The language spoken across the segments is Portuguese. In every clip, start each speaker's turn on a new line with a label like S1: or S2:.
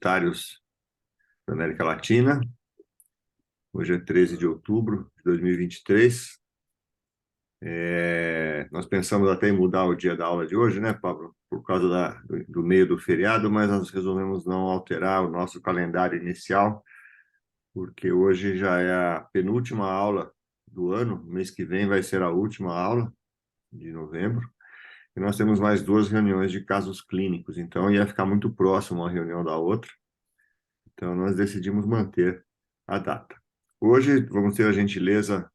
S1: universitários da América Latina. Hoje é 13 de outubro de 2023. Nós pensamos até em mudar o dia da aula de hoje, né, Pablo? Por causa do meio do feriado, mas nós resolvemos não alterar o nosso calendário inicial, porque hoje já é a penúltima aula do ano. Mês que vem vai ser a última aula, de novembro. E nós temos mais duas reuniões de casos clínicos, então ia ficar muito próximo uma reunião da outra. Então nós decidimos manter a data. Hoje vamos ter a gentileza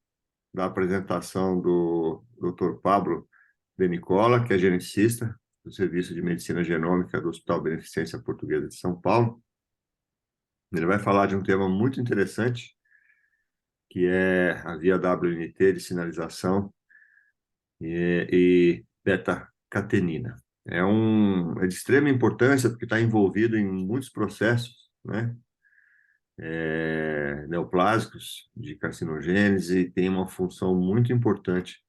S1: da apresentação do Dr. Pablo de Nicola, que é geneticista do Serviço de Medicina Genômica do Hospital Beneficência Portuguesa de São Paulo. Ele vai falar de um tema muito interessante, que é a via WNT de sinalização e beta-catenina. É de extrema importância porque está envolvido em muitos processos, né? Neoplásicos de carcinogênese e tem uma função muito importante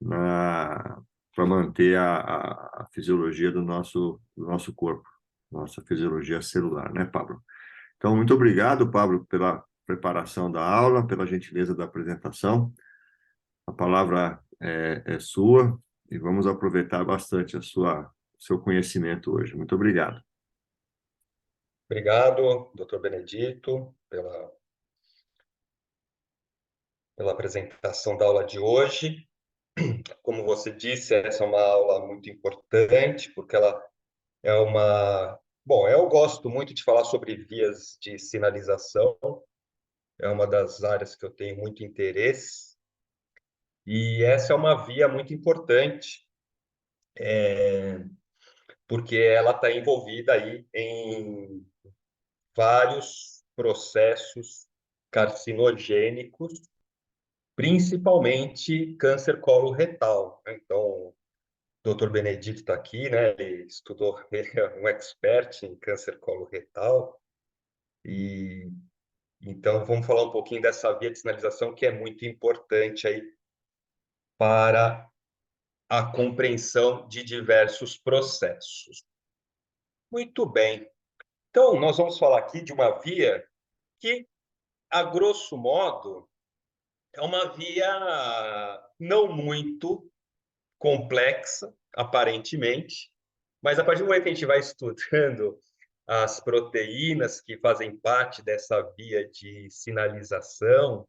S1: para manter a fisiologia do nosso corpo, nossa fisiologia celular, né, Pablo? Então, muito obrigado, Pablo, pela preparação da aula, pela gentileza da apresentação. A palavra é sua e vamos aproveitar bastante seu conhecimento hoje. Muito obrigado.
S2: Obrigado, doutor Benedito, pela apresentação da aula de hoje. Como você disse, essa é uma aula muito importante, porque ela é uma... Bom, eu gosto muito de falar sobre vias de sinalização, é uma das áreas que eu tenho muito interesse, e essa é uma via muito importante, porque ela está envolvida aí em vários processos carcinogênicos, principalmente câncer coloretal. Então, o Dr. Benedito está aqui, né? Ele estudou, ele é um expert em câncer coloretal, e então vamos falar um pouquinho dessa via de sinalização que é muito importante aí para a compreensão de diversos processos. Muito bem. Então, nós vamos falar aqui de uma via que, a grosso modo, é uma via não muito complexa, aparentemente, mas a partir do momento que a gente vai estudando as proteínas que fazem parte dessa via de sinalização,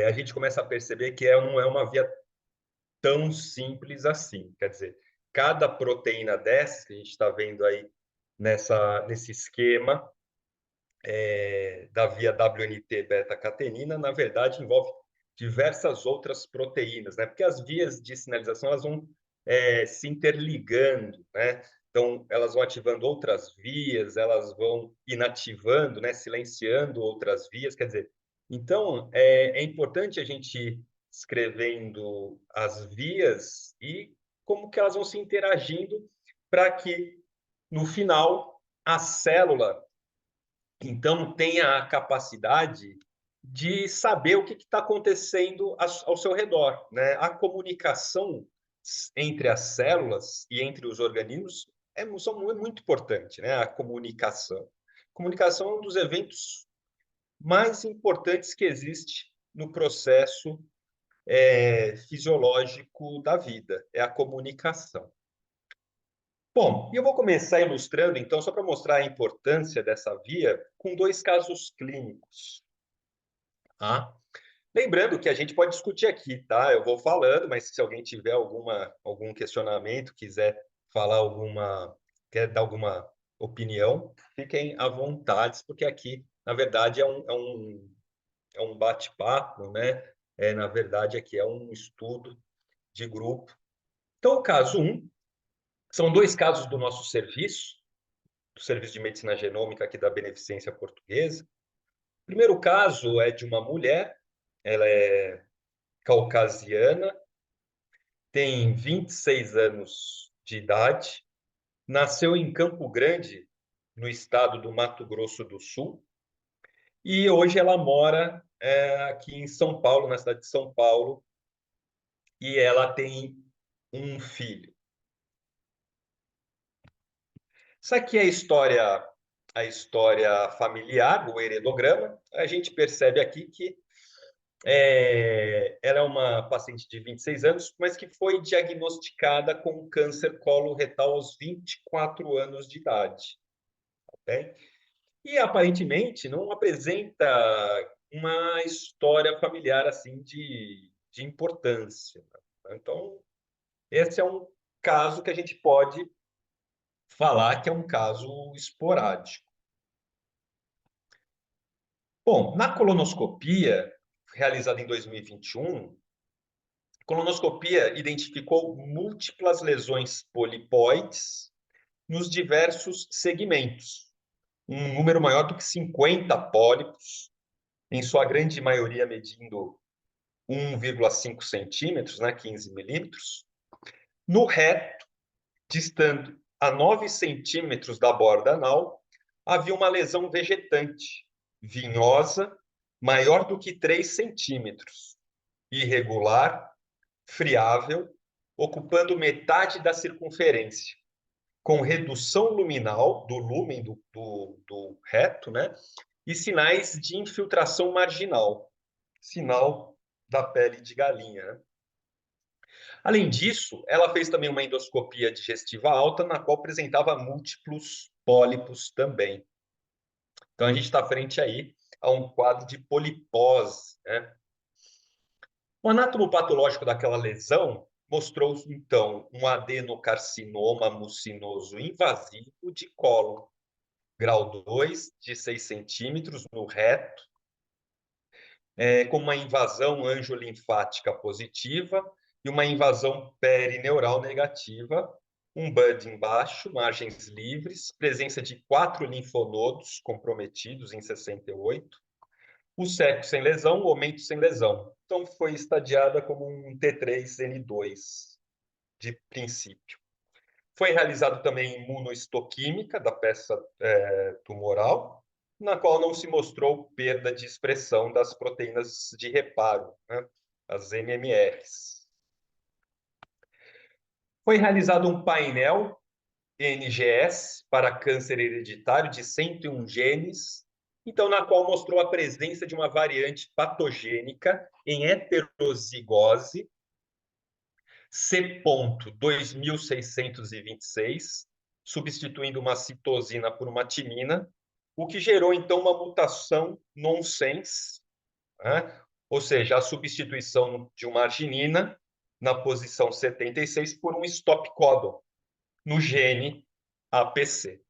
S2: a gente começa a perceber que não é uma via tão simples assim. Quer dizer, cada proteína dessas que a gente está vendo aí nesse esquema da via WNT beta-catenina, na verdade, envolve diversas outras proteínas, né? Porque as vias de sinalização elas vão se interligando, né? Então, elas vão ativando outras vias, elas vão inativando, né? Silenciando outras vias, quer dizer, então é importante a gente ir escrevendo as vias e como que elas vão se interagindo para que, no final, a célula então tenha a capacidade de saber o que está acontecendo ao seu redor, né? A comunicação entre as células e entre os organismos é muito importante, né? A comunicação. A comunicação é um dos eventos mais importantes que existe no processo fisiológico da vida, é a comunicação. Bom, eu vou começar ilustrando, então, só para mostrar a importância dessa via, com dois casos clínicos. Tá? Lembrando que a gente pode discutir aqui, tá? Eu vou falando, mas se alguém tiver algum questionamento, quer dar alguma opinião, fiquem à vontade, porque aqui, na verdade, é um bate-papo, né? Na verdade, aqui é um estudo de grupo. Então, o caso 1, são dois casos do nosso serviço, do Serviço de Medicina Genômica aqui da Beneficência Portuguesa. O primeiro caso é de uma mulher, ela é caucasiana, tem 26 anos de idade, nasceu em Campo Grande, no estado do Mato Grosso do Sul, e hoje ela mora aqui em São Paulo, na cidade de São Paulo, e ela tem um filho. Essa aqui é a história a história familiar, o heredograma, a gente percebe aqui que ela é uma paciente de 26 anos, mas que foi diagnosticada com câncer coloretal aos 24 anos de idade. Okay? E aparentemente não apresenta uma história familiar assim de importância. Então, esse é um caso que a gente pode falar que é um caso esporádico. Bom, na colonoscopia, realizada em 2021, a colonoscopia identificou múltiplas lesões polipoides nos diversos segmentos, um número maior do que 50 pólipos, em sua grande maioria medindo 1,5 centímetros, né, 15 milímetros. No reto, distando a 9 centímetros da borda anal, havia uma lesão vegetante, vinhosa, maior do que 3 centímetros, irregular, friável, ocupando metade da circunferência, com redução luminal do lúmen do reto, né? E sinais de infiltração marginal, sinal da pele de galinha. Né? Além disso, ela fez também uma endoscopia digestiva alta, na qual apresentava múltiplos pólipos também. Então, a gente está frente aí a um quadro de polipose. Né? O anátomo patológico daquela lesão mostrou, então, um adenocarcinoma mucinoso invasivo de cólon, grau 2, de 6 centímetros no reto, com uma invasão angiolinfática positiva e uma invasão perineural negativa, um budding baixo, margens livres, presença de 4 linfonodos comprometidos em 68, o seco sem lesão, o aumento sem lesão. Então, foi estadiada como um T3N2, de princípio. Foi realizado também imunohistoquímica da peça tumoral, na qual não se mostrou perda de expressão das proteínas de reparo, né? As MMRs. Foi realizado um painel NGS para câncer hereditário de 101 genes, então na qual mostrou a presença de uma variante patogênica em heterozigose C.2626, substituindo uma citosina por uma timina, o que gerou, então, uma mutação nonsense, né? Ou seja, a substituição de uma arginina na posição 76 por um stop codon no gene APC.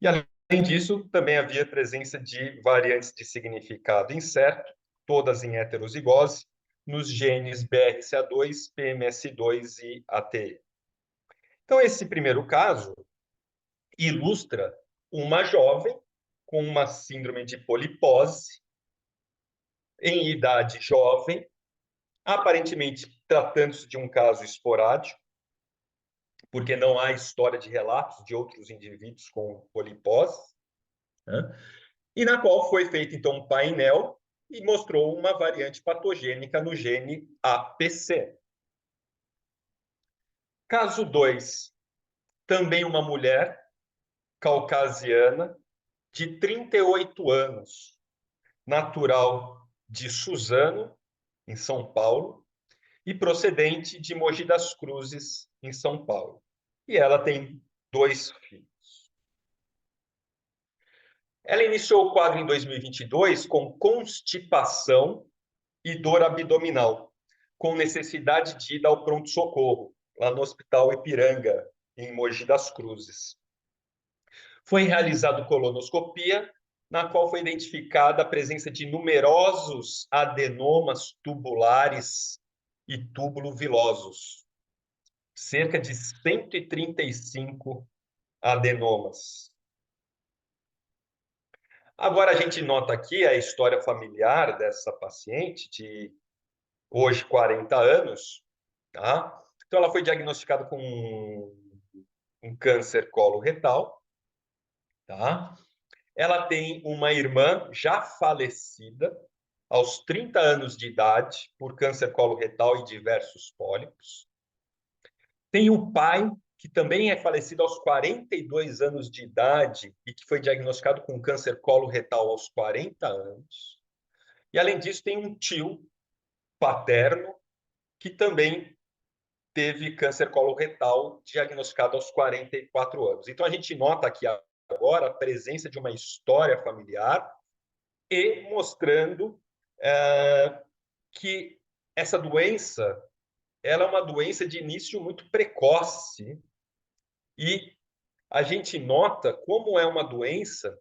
S2: E, além disso, também havia presença de variantes de significado incerto, todas em heterozigose, nos genes BRCA2, PMS2 e ATE. Então, esse primeiro caso ilustra uma jovem com uma síndrome de polipose, em idade jovem, aparentemente tratando-se de um caso esporádico, porque não há história de relatos de outros indivíduos com polipose, né? E na qual foi feito, então, um painel e mostrou uma variante patogênica no gene APC. Caso 2, também uma mulher caucasiana de 38 anos, natural de Suzano, em São Paulo, e procedente de Mogi das Cruzes, em São Paulo. E ela tem 2 filhos. Ela iniciou o quadro em 2022 com constipação e dor abdominal, com necessidade de ida ao pronto-socorro, lá no Hospital Ipiranga, em Mogi das Cruzes. Foi realizada colonoscopia, na qual foi identificada a presença de numerosos adenomas tubulares e túbulo-vilosos, cerca de 135 adenomas. Agora, a gente nota aqui a história familiar dessa paciente, de hoje 40 anos, tá? Então, ela foi diagnosticada com um câncer coloretal, tá? Ela tem uma irmã já falecida, aos 30 anos de idade, por câncer coloretal e diversos pólipos. Tem o pai que também é falecido aos 42 anos de idade e que foi diagnosticado com câncer coloretal aos 40 anos. E, além disso, tem um tio paterno que também teve câncer coloretal diagnosticado aos 44 anos. Então, a gente nota aqui agora a presença de uma história familiar e mostrando que essa doença ela é uma doença de início muito precoce e a gente nota como é uma doença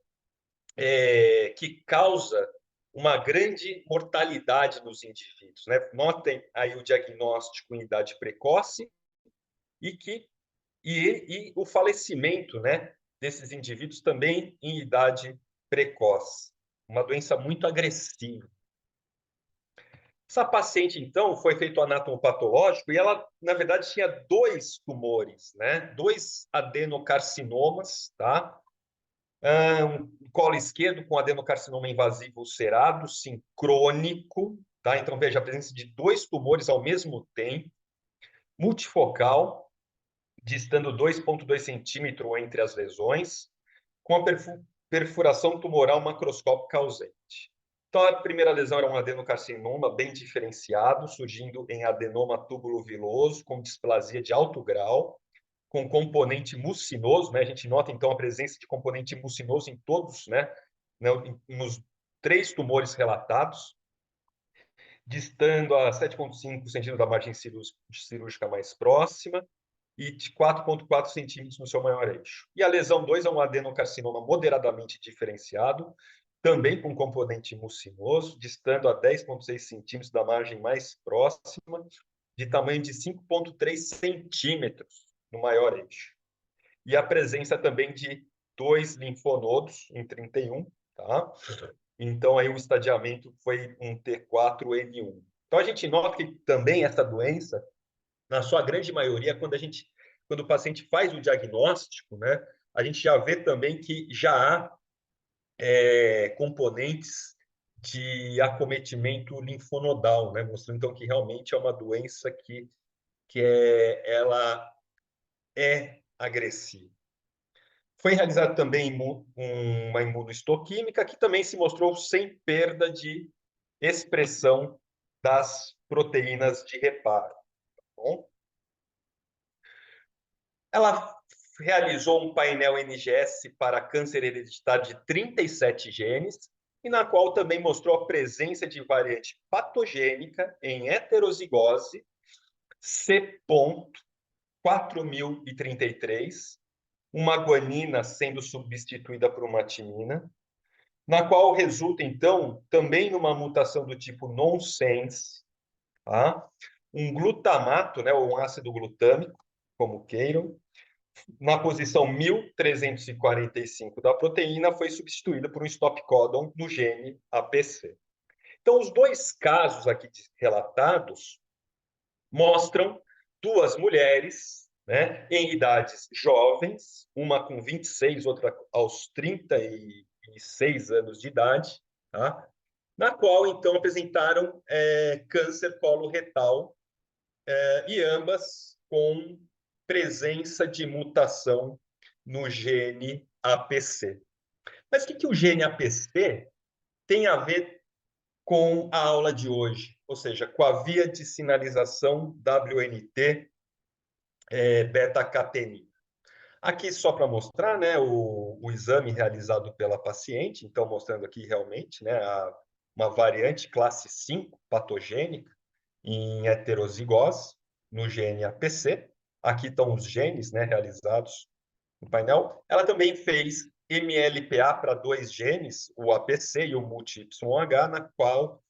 S2: que causa uma grande mortalidade nos indivíduos, né? Notem aí o diagnóstico em idade precoce e o falecimento, né, desses indivíduos também em idade precoce. Uma doença muito agressiva. Essa paciente, então, foi feito o anatomopatológico e ela, na verdade, tinha 2 tumores, né? 2 adenocarcinomas, tá? Um colo esquerdo com adenocarcinoma invasivo ulcerado, sincrônico, tá? Então, veja, a presença de 2 tumores ao mesmo tempo, multifocal, distando 2,2 centímetros entre as lesões, com a perfuração tumoral macroscópica ausente. Então, a primeira lesão era um adenocarcinoma bem diferenciado, surgindo em adenoma tubuloviloso, com displasia de alto grau, com componente mucinoso, né? A gente nota, então, a presença de componente mucinoso em todos, né? Nos 3 tumores relatados, distando a 7,5 centímetros da margem cirúrgica mais próxima, e de 4,4 centímetros no seu maior eixo. E a lesão 2 é um adenocarcinoma moderadamente diferenciado, também com componente mucinoso, distando a 10,6 centímetros da margem mais próxima, de tamanho de 5,3 centímetros no maior eixo. E a presença também de 2 linfonodos em 31, tá? Então, aí o estadiamento foi um T4N1. Então, a gente nota que também essa doença, na sua grande maioria, quando o paciente faz o diagnóstico, né, a gente já vê também que já há componentes de acometimento linfonodal, né, mostrando então que realmente é uma doença ela é agressiva. Foi realizada também uma imunohistoquímica que também se mostrou sem perda de expressão das proteínas de reparo. Tá bom? Ela realizou um painel NGS para câncer hereditário de 37 genes, e na qual também mostrou a presença de variante patogênica em heterozigose C.4033, uma guanina sendo substituída por uma timina, na qual resulta, então, também numa mutação do tipo nonsense, tá? Um glutamato, né, ou um ácido glutâmico, como queiram, na posição 1345 da proteína, foi substituída por um stop codon no gene APC. Então, os 2 casos aqui relatados mostram 2 mulheres, né, em idades jovens, uma com 26, outra aos 36 anos de idade, tá? Na qual, então, apresentaram câncer coloretal, e ambas com presença de mutação no gene APC. Mas o que o gene APC tem a ver com a aula de hoje? Ou seja, com a via de sinalização WNT beta-catenina. Aqui só para mostrar, né, o exame realizado pela paciente, então mostrando aqui realmente, né, uma variante classe 5 patogênica em heterozigose no gene APC. Aqui estão os genes, né, realizados no painel. Ela também fez MLPA para 2 genes, o APC e o multi-YH, na qual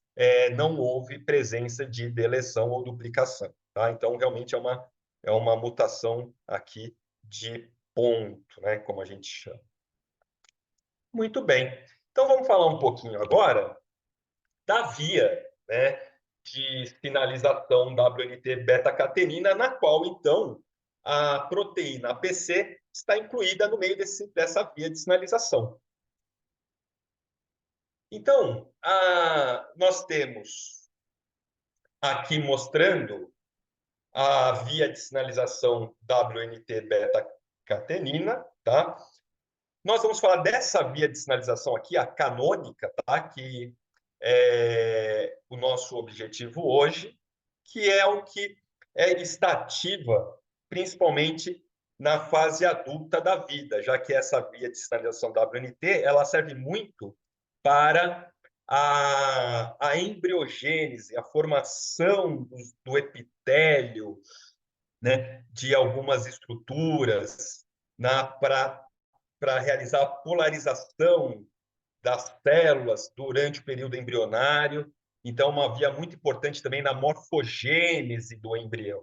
S2: não houve presença de deleção ou duplicação. Tá? Então, realmente é uma mutação aqui de ponto, né, como a gente chama. Muito bem. Então, vamos falar um pouquinho agora da via, né, de sinalização WNT beta-catenina, na qual, então, a proteína APC está incluída no meio dessa via de sinalização. Então, nós temos aqui mostrando a via de sinalização WNT-beta-catenina, tá? Nós vamos falar dessa via de sinalização aqui, a canônica, tá? Que é o nosso objetivo hoje, que é o que está ativa principalmente na fase adulta da vida, já que essa via de sinalização WNT ela serve muito para a embriogênese, a formação do epitélio, né, de algumas estruturas, para realizar a polarização das células durante o período embrionário. Então, uma via muito importante também na morfogênese do embrião.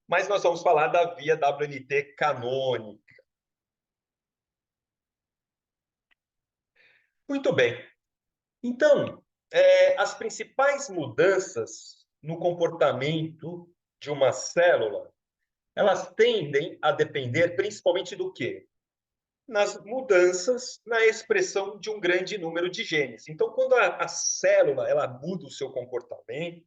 S2: Mas nós vamos falar da via WNT canônica. Muito bem. Então, as principais mudanças no comportamento de uma célula, elas tendem a depender principalmente do quê? Nas mudanças na expressão de um grande número de genes. Então, quando a célula ela muda o seu comportamento,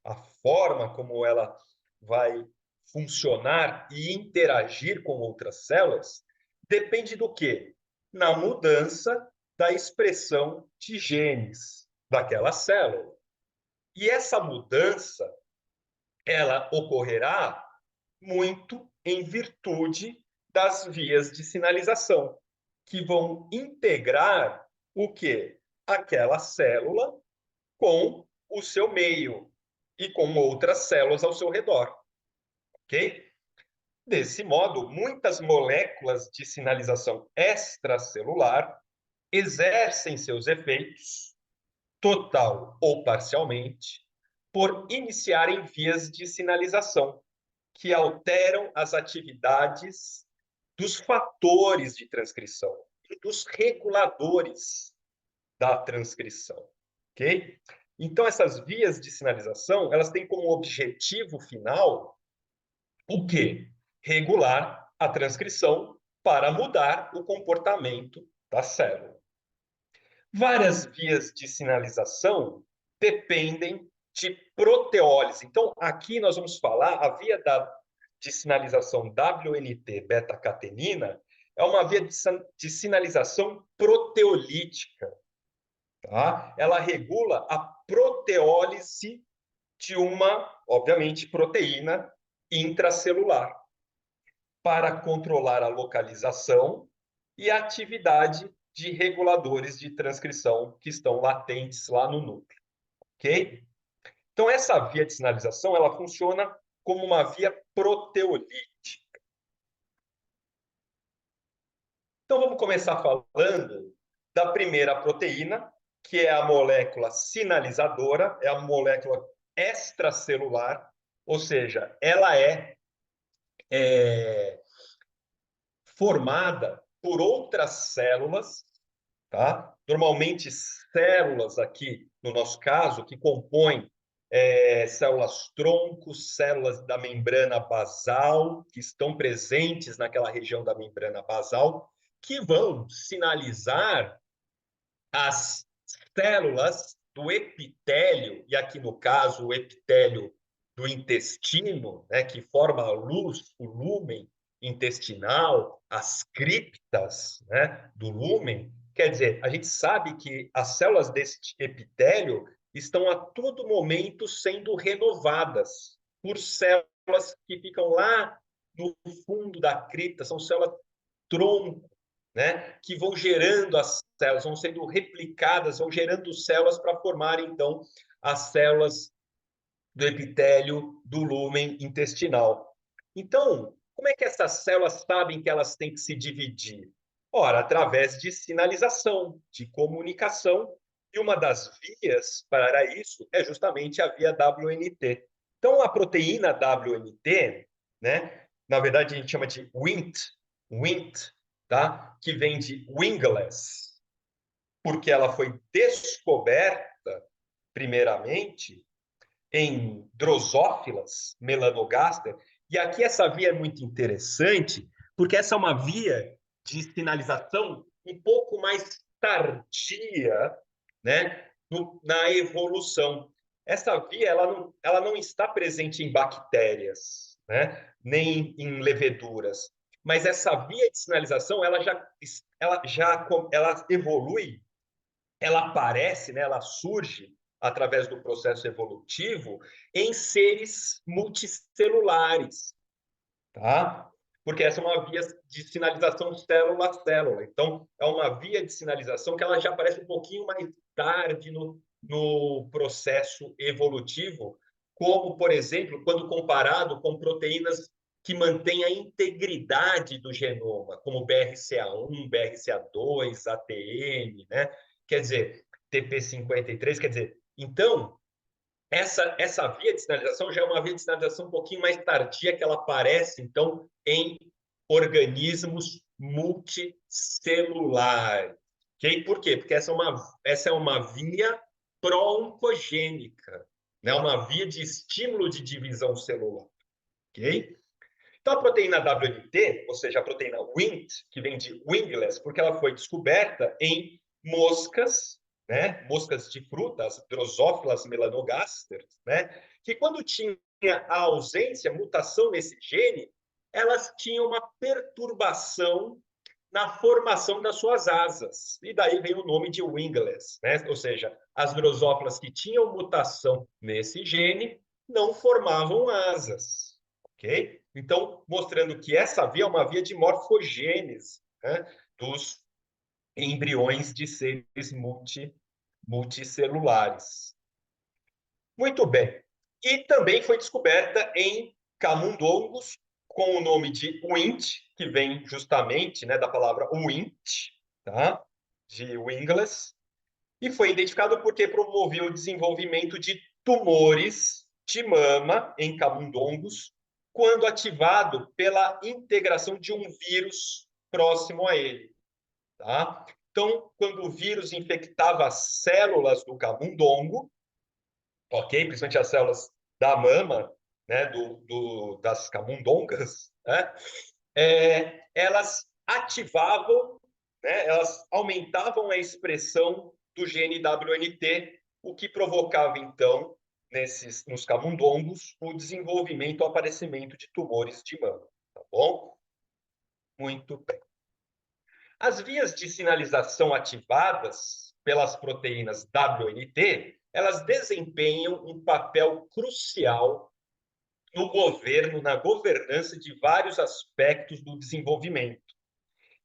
S2: a forma como ela vai funcionar e interagir com outras células, depende do quê? Na mudança da expressão de genes daquela célula. E essa mudança, ela ocorrerá muito em virtude das vias de sinalização, que vão integrar o quê? Aquela célula com o seu meio e com outras células ao seu redor, ok? Desse modo, muitas moléculas de sinalização extracelular exercem seus efeitos, total ou parcialmente, por iniciarem vias de sinalização, que alteram as atividades dos fatores de transcrição e dos reguladores da transcrição, ok? Então, essas vias de sinalização, elas têm como objetivo final o quê? Regular a transcrição para mudar o comportamento da célula. Várias vias de sinalização dependem de proteólise. Então, aqui nós vamos falar a via de sinalização WNT beta-catenina é uma via de sinalização proteolítica. Tá? Ela regula a proteólise de uma, obviamente, proteína intracelular para controlar a localização e a atividade de reguladores de transcrição que estão latentes lá no núcleo, ok? Então, essa via de sinalização, ela funciona como uma via proteolítica. Então, vamos começar falando da primeira proteína, que é a molécula sinalizadora, é a molécula extracelular, ou seja, ela é formada por outras células, tá? Normalmente células aqui, no nosso caso, que compõem células troncos, células da membrana basal, que estão presentes naquela região da membrana basal, que vão sinalizar as células do epitélio, e aqui no caso o epitélio do intestino, né, que forma a luz, o lúmen intestinal, as criptas, né, do lúmen. Quer dizer, a gente sabe que as células deste epitélio estão a todo momento sendo renovadas por células que ficam lá no fundo da cripta, são células tronco, né, que vão gerando as células, vão sendo replicadas, vão gerando células para formar, então, as células do epitélio do lúmen intestinal. Então, como é que essas células sabem que elas têm que se dividir? Ora, através de sinalização, de comunicação, e uma das vias para isso é justamente a via WNT. Então, a proteína WNT, né, na verdade a gente chama de WNT, tá? Que vem de wingless, porque ela foi descoberta, primeiramente, em drosófilas melanogaster. E aqui essa via é muito interessante, porque essa é uma via de sinalização um pouco mais tardia, né, na evolução. Essa via ela não está presente em bactérias, né? Nem em leveduras. Mas essa via de sinalização, ela evolui, ela aparece, né? Ela surge através do processo evolutivo em seres multicelulares, tá? Porque essa é uma via de sinalização célula a célula. Então, é uma via de sinalização que ela já aparece um pouquinho mais tarde no processo evolutivo, como, por exemplo, quando comparado com proteínas que mantêm a integridade do genoma, como BRCA1, BRCA2, ATM, né? Quer dizer, TP53, quer dizer, então, essa via de sinalização já é uma via de sinalização um pouquinho mais tardia, que ela aparece, então, em organismos multicelulares. Okay? Por quê? Porque essa é uma via pró-oncogênica, né? Uma via de estímulo de divisão celular. Okay? Então, a proteína WNT, ou seja, a proteína Wnt, que vem de wingless, porque ela foi descoberta em moscas, né? Moscas de frutas, Drosophila melanogaster, né? Que quando tinha a ausência, mutação nesse gene, elas tinham uma perturbação na formação das suas asas. E daí vem o nome de wingless, né? Ou seja, as drosófilas que tinham mutação nesse gene não formavam asas, ok? Então, mostrando que essa via é uma via de morfogênese, né, dos embriões de seres multicelulares. Muito bem. E também foi descoberta em camundongos com o nome de Wnt, que vem justamente, né, da palavra Wnt, tá? De wingless, e foi identificado porque promovia o desenvolvimento de tumores de mama em camundongos quando ativado pela integração de um vírus próximo a ele. Tá? Então, quando o vírus infectava as células do camundongo, ok? Principalmente as células da mama, né, das camundongas, né? Elas ativavam, né, elas aumentavam a expressão do gene WNT, o que provocava, então, nos camundongos, o desenvolvimento, o aparecimento de tumores de mama. Tá bom? Muito bem. As vias de sinalização ativadas pelas proteínas WNT, elas desempenham um papel crucial no governo, na governança de vários aspectos do desenvolvimento,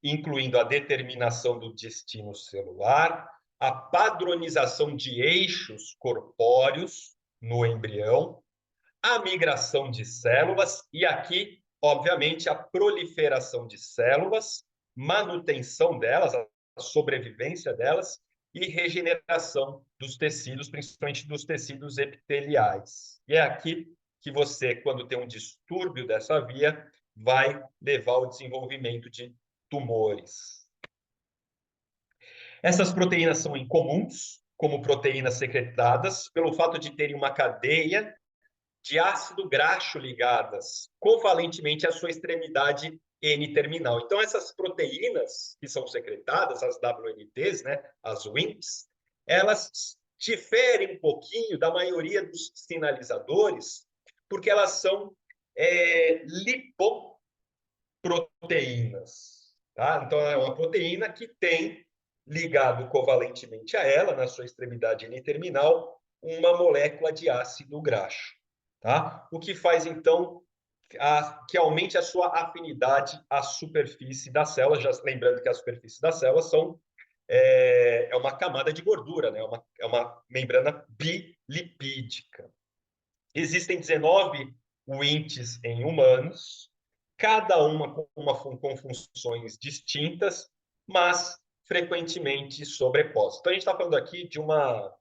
S2: incluindo a determinação do destino celular, a padronização de eixos corpóreos no embrião, a migração de células e aqui, obviamente, a proliferação de células, manutenção delas, a sobrevivência delas e regeneração dos tecidos, principalmente dos tecidos epiteliais. E é aqui que você, quando tem um distúrbio dessa via, vai levar ao desenvolvimento de tumores. Essas proteínas são incomuns, como proteínas secretadas, pelo fato de terem uma cadeia de ácido graxo ligadas covalentemente à sua extremidade N-terminal. Então, essas proteínas que são secretadas, as WNTs, né, as WIMPs, elas diferem um pouquinho da maioria dos sinalizadores, porque elas são lipoproteínas. Tá? Então, é uma proteína que tem ligado covalentemente a ela, na sua extremidade N-terminal, uma molécula de ácido graxo. Tá? O que faz, então, que aumente a sua afinidade à superfície da célula, já lembrando que a superfície da célula é uma camada de gordura, né? É uma membrana bilipídica. Existem 19 WINTs em humanos, cada uma com funções distintas, mas frequentemente sobrepostas. Então, a gente está falando aqui de uma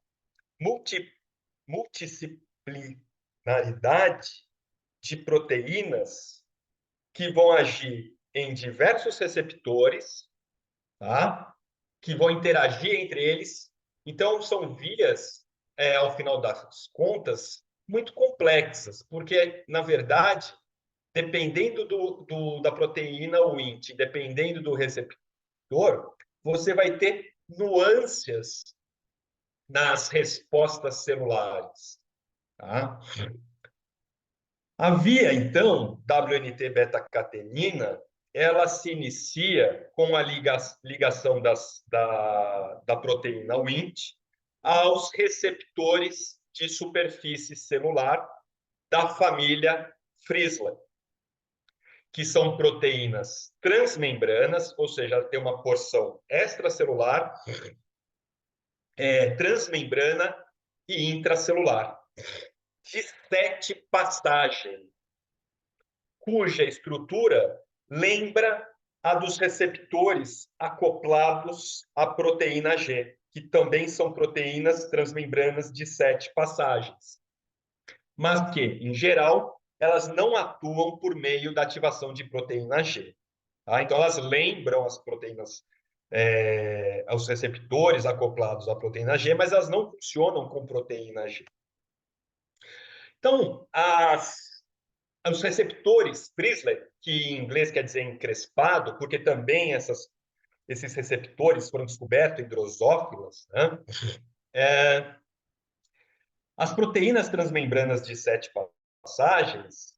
S2: multidisciplinaridade de proteínas que vão agir em diversos receptores, tá? Que vão interagir entre eles. Então, são vias, ao final das contas, muito complexas, porque, na verdade, dependendo da proteína Wnt, dependendo do receptor, você vai ter nuances nas respostas celulares. Tá? A via, então, WNT-beta-catenina, ela se inicia com a ligação da proteína Wnt aos receptores de superfície celular da família Friesland, que são proteínas transmembranas, ou seja, tem uma porção extracelular, transmembrana e intracelular, de 7 passagens, cuja estrutura lembra a dos receptores acoplados à proteína G, que também são proteínas transmembranas de 7 passagens, mas que, em geral, elas não atuam por meio da ativação de proteína G. Tá? Então, elas lembram as proteínas, os receptores acoplados à proteína G, mas elas não funcionam com proteína G. Então, os receptores Friesland, que em inglês quer dizer encrespado, porque também esses receptores foram descobertos em drosófilas, né? As proteínas transmembranas de 7 passagens,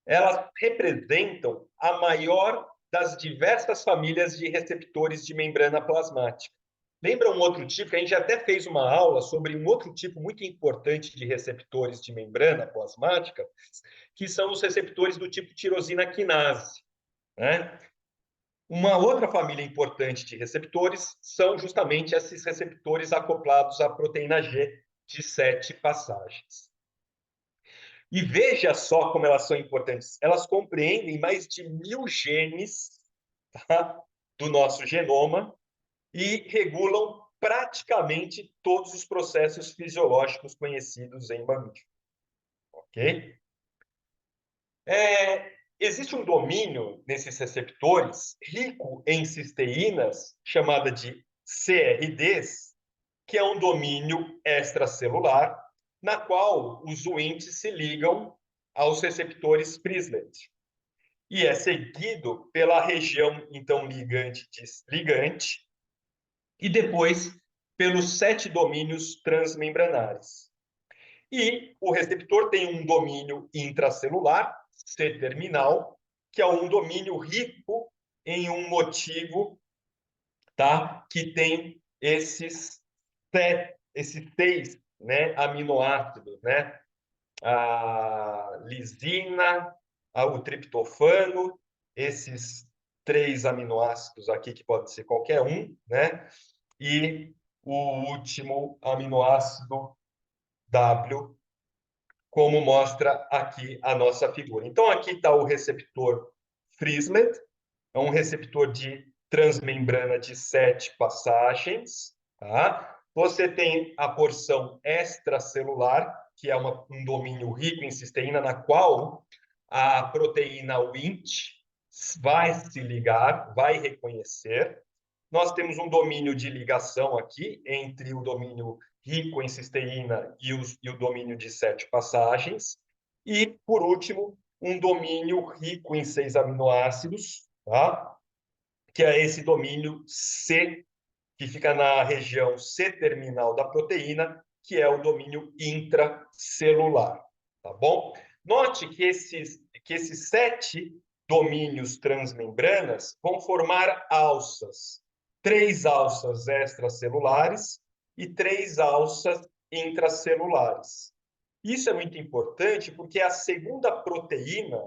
S2: elas representam a maior das diversas famílias de receptores de membrana plasmática. Lembra um outro tipo, que a gente até fez uma aula sobre um outro tipo muito importante de receptores de membrana plasmática, que são os receptores do tipo tirosina quinase, né? Uma outra família importante de receptores são justamente esses receptores acoplados à proteína G de 7 passagens. E veja só como elas são importantes. Elas compreendem mais de 1000 genes, tá, do nosso genoma e regulam praticamente todos os processos fisiológicos conhecidos em mamíferos. Ok? Existe um domínio nesses receptores rico em cisteínas, chamada de CRDs, que é um domínio extracelular, na qual os Wnt se ligam aos receptores Friesland. E é seguido pela região, então, ligante, e depois pelos 7 domínios transmembranares. E o receptor tem um domínio intracelular, C-terminal, que é um domínio rico em um motivo, tá, que tem esses 6, né, aminoácidos, né? A lisina, o triptofano, esses 3 aminoácidos aqui, que pode ser qualquer um, né? E o último aminoácido W, como mostra aqui a nossa figura. Então, aqui está o receptor Friesland, é um receptor de transmembrana de 7 passagens. Tá? Você tem a porção extracelular, que é um domínio rico em cisteína, na qual a proteína Wnt vai se ligar, vai reconhecer. Nós temos um domínio de ligação aqui entre o domínio rico em cisteína e o domínio de 7 passagens. E, por último, um domínio rico em 6 aminoácidos, tá? Que é esse domínio C, que fica na região C-terminal da proteína, que é o domínio intracelular. Tá bom? Note que esses 7 domínios transmembranas vão formar alças. 3 alças extracelulares e 3 alças intracelulares. Isso é muito importante porque é a segunda proteína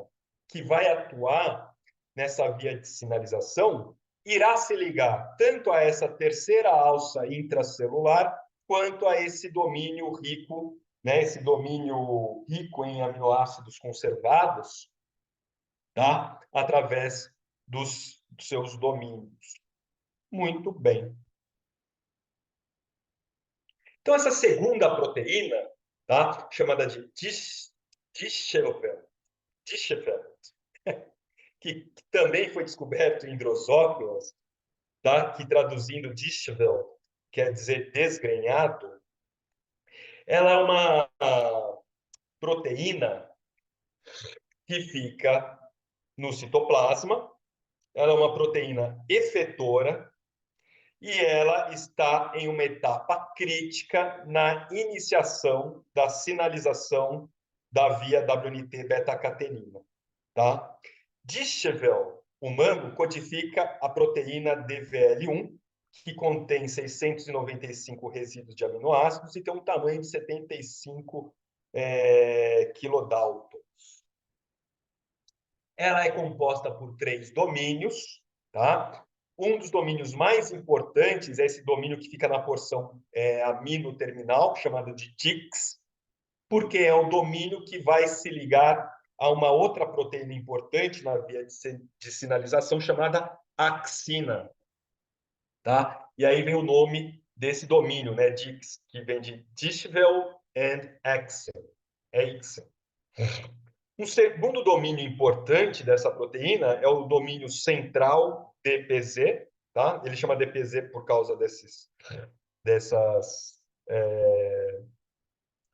S2: que vai atuar nessa via de sinalização irá se ligar tanto a essa terceira alça intracelular quanto a esse domínio rico, né, esse domínio rico em aminoácidos conservados, tá? Através dos seus domínios. Muito bem. Então, essa segunda proteína, tá? Chamada de Dischefeld, que também foi descoberto em drosófilas, tá? Que traduzindo Dischefeld quer dizer desgrenhado, ela é uma proteína que fica no citoplasma, ela é uma proteína efetora e ela está em uma etapa crítica na iniciação da sinalização da via WNT beta-catenina, tá? Dishevel humano codifica a proteína DVL1, que contém 695 resíduos de aminoácidos e tem um tamanho de 75 kilodaltons. Ela é composta por 3 domínios, tá? Um dos domínios mais importantes é esse domínio que fica na porção amino terminal, chamado de DIX, porque é o domínio que vai se ligar a uma outra proteína importante na via de sinalização chamada axina, tá? E aí vem o nome desse domínio, né, DIX, que vem de Dishevel and Axin, Axin. Um segundo domínio importante dessa proteína é o domínio central DPZ, tá? Ele chama DPZ por causa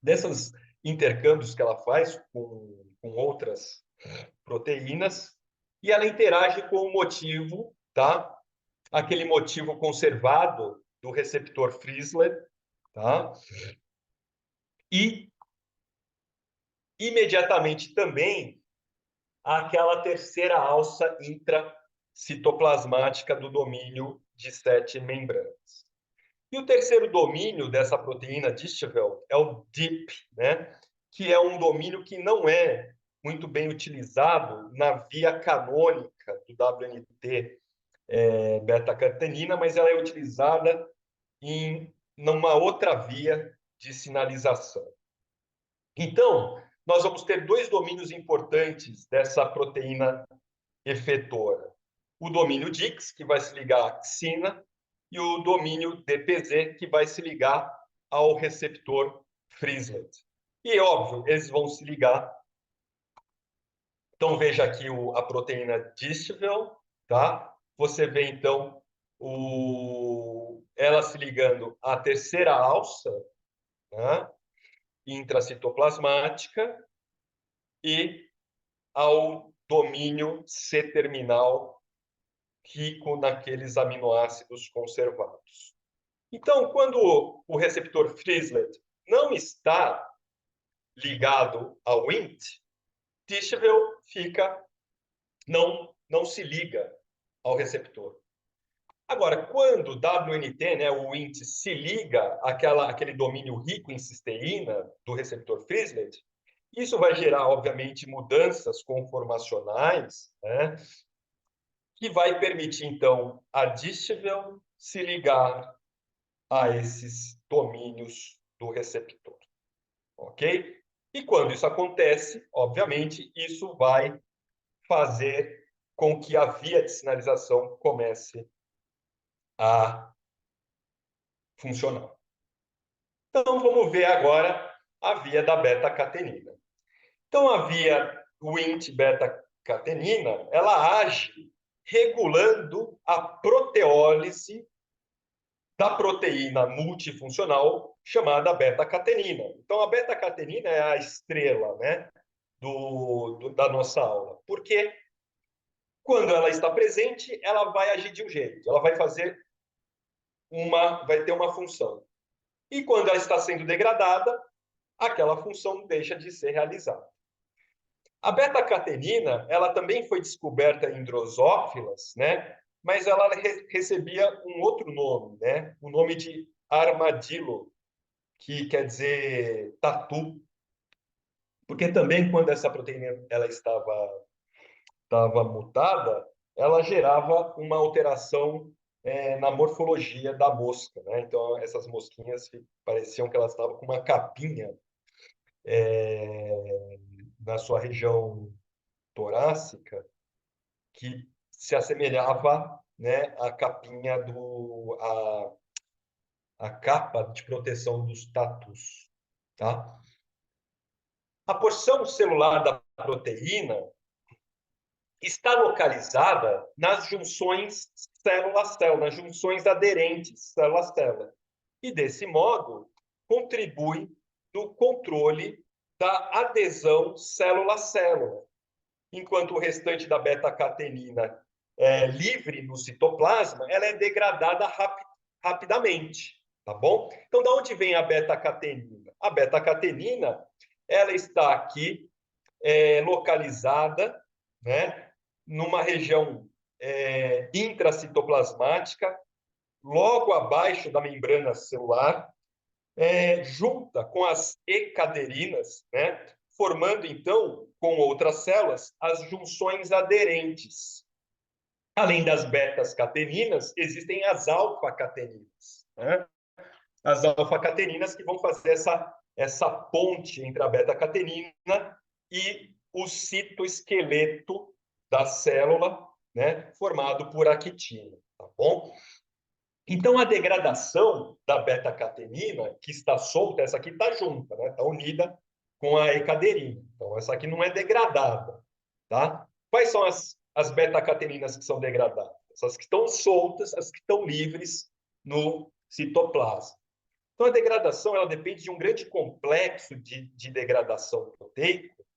S2: dessas intercâmbios que ela faz com outras proteínas, e ela interage com o motivo, tá? Aquele motivo conservado do receptor Frislet, tá? E imediatamente também aquela terceira alça intracitoplasmática do domínio de 7 membranas. E o terceiro domínio dessa proteína Dishevel é o DIP, né? Que é um domínio que não é muito bem utilizado na via canônica do WNT beta-catenina, mas ela é utilizada numa outra via de sinalização. Então, nós vamos ter 2 domínios importantes dessa proteína efetora. O domínio DIX, que vai se ligar à axina, e o domínio DPZ, que vai se ligar ao receptor Frislet. E, óbvio, eles vão se ligar. Então, veja aqui a proteína Dishevel, tá? Você vê, então, ela se ligando à terceira alça, né, intracitoplasmática, e ao domínio C-terminal rico naqueles aminoácidos conservados. Então, quando o receptor Frislet não está ligado ao Wnt, Dishevel não se liga ao receptor. Agora, quando o WNT, né, o Wnt, se liga àquele domínio rico em cisteína do receptor Frislet, isso vai gerar, obviamente, mudanças conformacionais, né, que vai permitir, então, a Dishevel se ligar a esses domínios do receptor. Ok? E quando isso acontece, obviamente, isso vai fazer com que a via de sinalização comece a funcionar. Então, vamos ver agora a via da beta-catenina. Então, a via Wnt beta-catenina, ela age regulando a proteólise da proteína multifuncional chamada beta-catenina. Então, a beta-catenina é a estrela, né, da nossa aula, porque quando ela está presente, ela vai agir de um jeito, ela vai vai ter uma função. E quando ela está sendo degradada, aquela função deixa de ser realizada. A beta-catenina, ela também foi descoberta em drosófilas, né? Mas ela recebia um outro nome, né? O nome de armadillo, que quer dizer tatu. Porque também, quando essa proteína ela estava mutada, ela gerava uma alteração na morfologia da mosca, né? Então, essas mosquinhas pareciam que elas estavam com uma capinha na sua região torácica, que se assemelhava, né, à capinha a capa de proteção dos tatus, tá? A porção celular da proteína está localizada nas junções célula-célula, nas junções aderentes célula-célula. E, desse modo, contribui no controle da adesão célula-célula, enquanto o restante da beta-catenina livre no citoplasma, ela é degradada rapidamente, tá bom? Então, de onde vem a beta-catenina? A beta-catenina, ela está aqui localizada, né, numa região intracitoplasmática, logo abaixo da membrana celular, junta com as ecaderinas, né, formando, então, com outras células, as junções aderentes. Além das betas-cateninas, existem as alfa-cateninas, né? As alfa-cateninas que vão fazer essa ponte entre a beta-catenina e o citoesqueleto da célula, né, formado por actina, tá bom? Então, a degradação da beta-catenina, que está solta, essa aqui está junta, né? Está unida com a ecaderina. Então, essa aqui não é degradada, tá? Quais são as beta-cateninas que são degradadas? As que estão soltas, as que estão livres no citoplasma. Então, a degradação ela depende de um grande complexo de degradação proteico,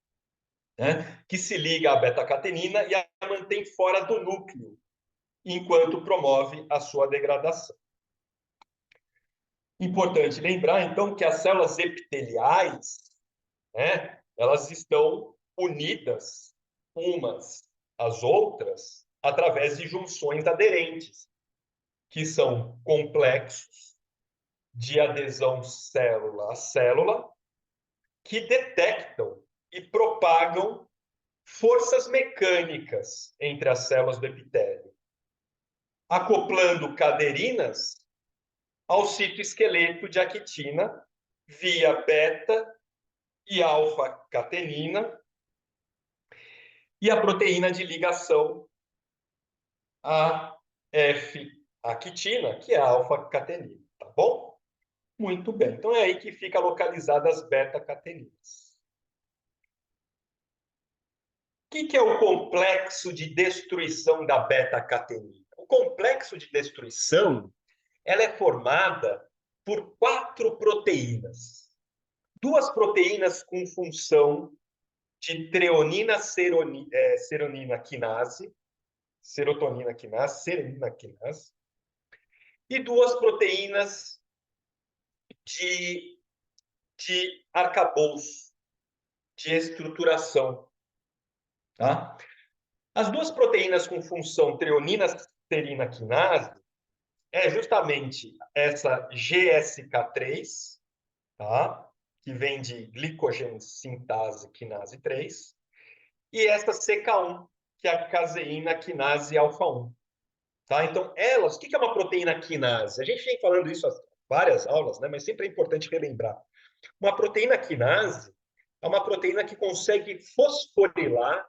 S2: né? Que se liga à beta-catenina e a mantém fora do núcleo, enquanto promove a sua degradação. Importante lembrar, então, que as células epiteliais, né, elas estão unidas umas às outras através de junções aderentes, que são complexos de adesão célula a célula, que detectam e propagam forças mecânicas entre as células do epitélio, acoplando caderinas ao citoesqueleto de actina via beta e alfa-catenina e a proteína de ligação a F-actina, que é a alfa-catenina, tá bom? Muito bem. Então é aí que fica localizada as beta-cateninas. O que é o complexo de destruição da beta-catenina? O complexo de destruição ela é formada por 4 proteínas. 2 proteínas com função de treonina serotonina quinase, e 2 proteínas de arcabouço, de estruturação. Tá? As 2 proteínas com função treonina serina quinase é justamente essa GSK3, tá? Que vem de glicogênio sintase quinase 3, e essa CK1, que é a caseína quinase alfa-1. Tá? Então, elas, o que é uma proteína quinase? A gente vem falando isso há várias aulas, né? Mas sempre é importante relembrar. Uma proteína quinase é uma proteína que consegue fosforilar,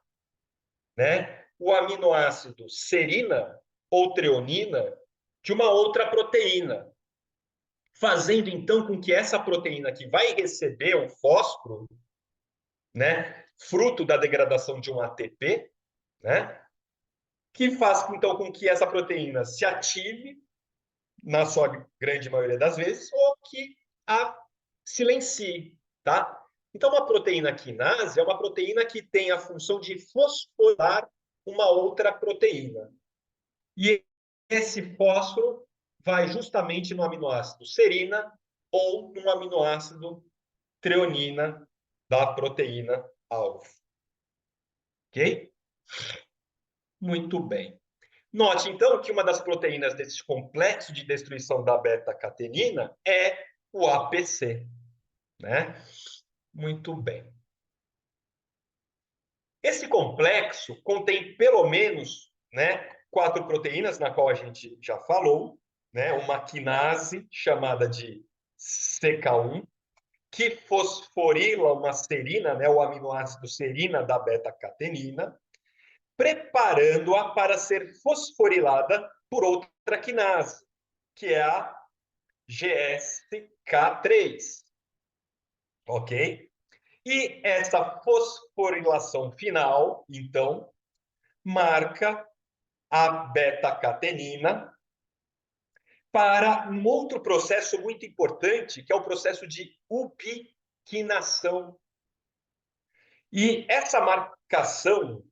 S2: né, o aminoácido serina ou treonina de uma outra proteína, fazendo então com que essa proteína que vai receber o fósforo, né, fruto da degradação de um ATP, né, que faz então com que essa proteína se ative, na sua grande maioria das vezes, ou que a silencie, tá? Então, uma proteína quinase é uma proteína que tem a função de fosforilar uma outra proteína. E esse fósforo vai justamente no aminoácido serina ou no aminoácido treonina da proteína alfa. Ok? Muito bem. Note, então, que uma das proteínas desse complexo de destruição da beta-catenina é o APC, né? Muito bem. Esse complexo contém pelo menos, né, 4 proteínas, na qual a gente já falou, né? Uma quinase chamada de CK1, que fosforila uma serina, né, o aminoácido serina da beta-catenina, preparando-a para ser fosforilada por outra quinase, que é a GSK3. Ok? E essa fosforilação final, então, marca a beta-catenina para um outro processo muito importante, que é o processo de ubiquinação. E essa marcação,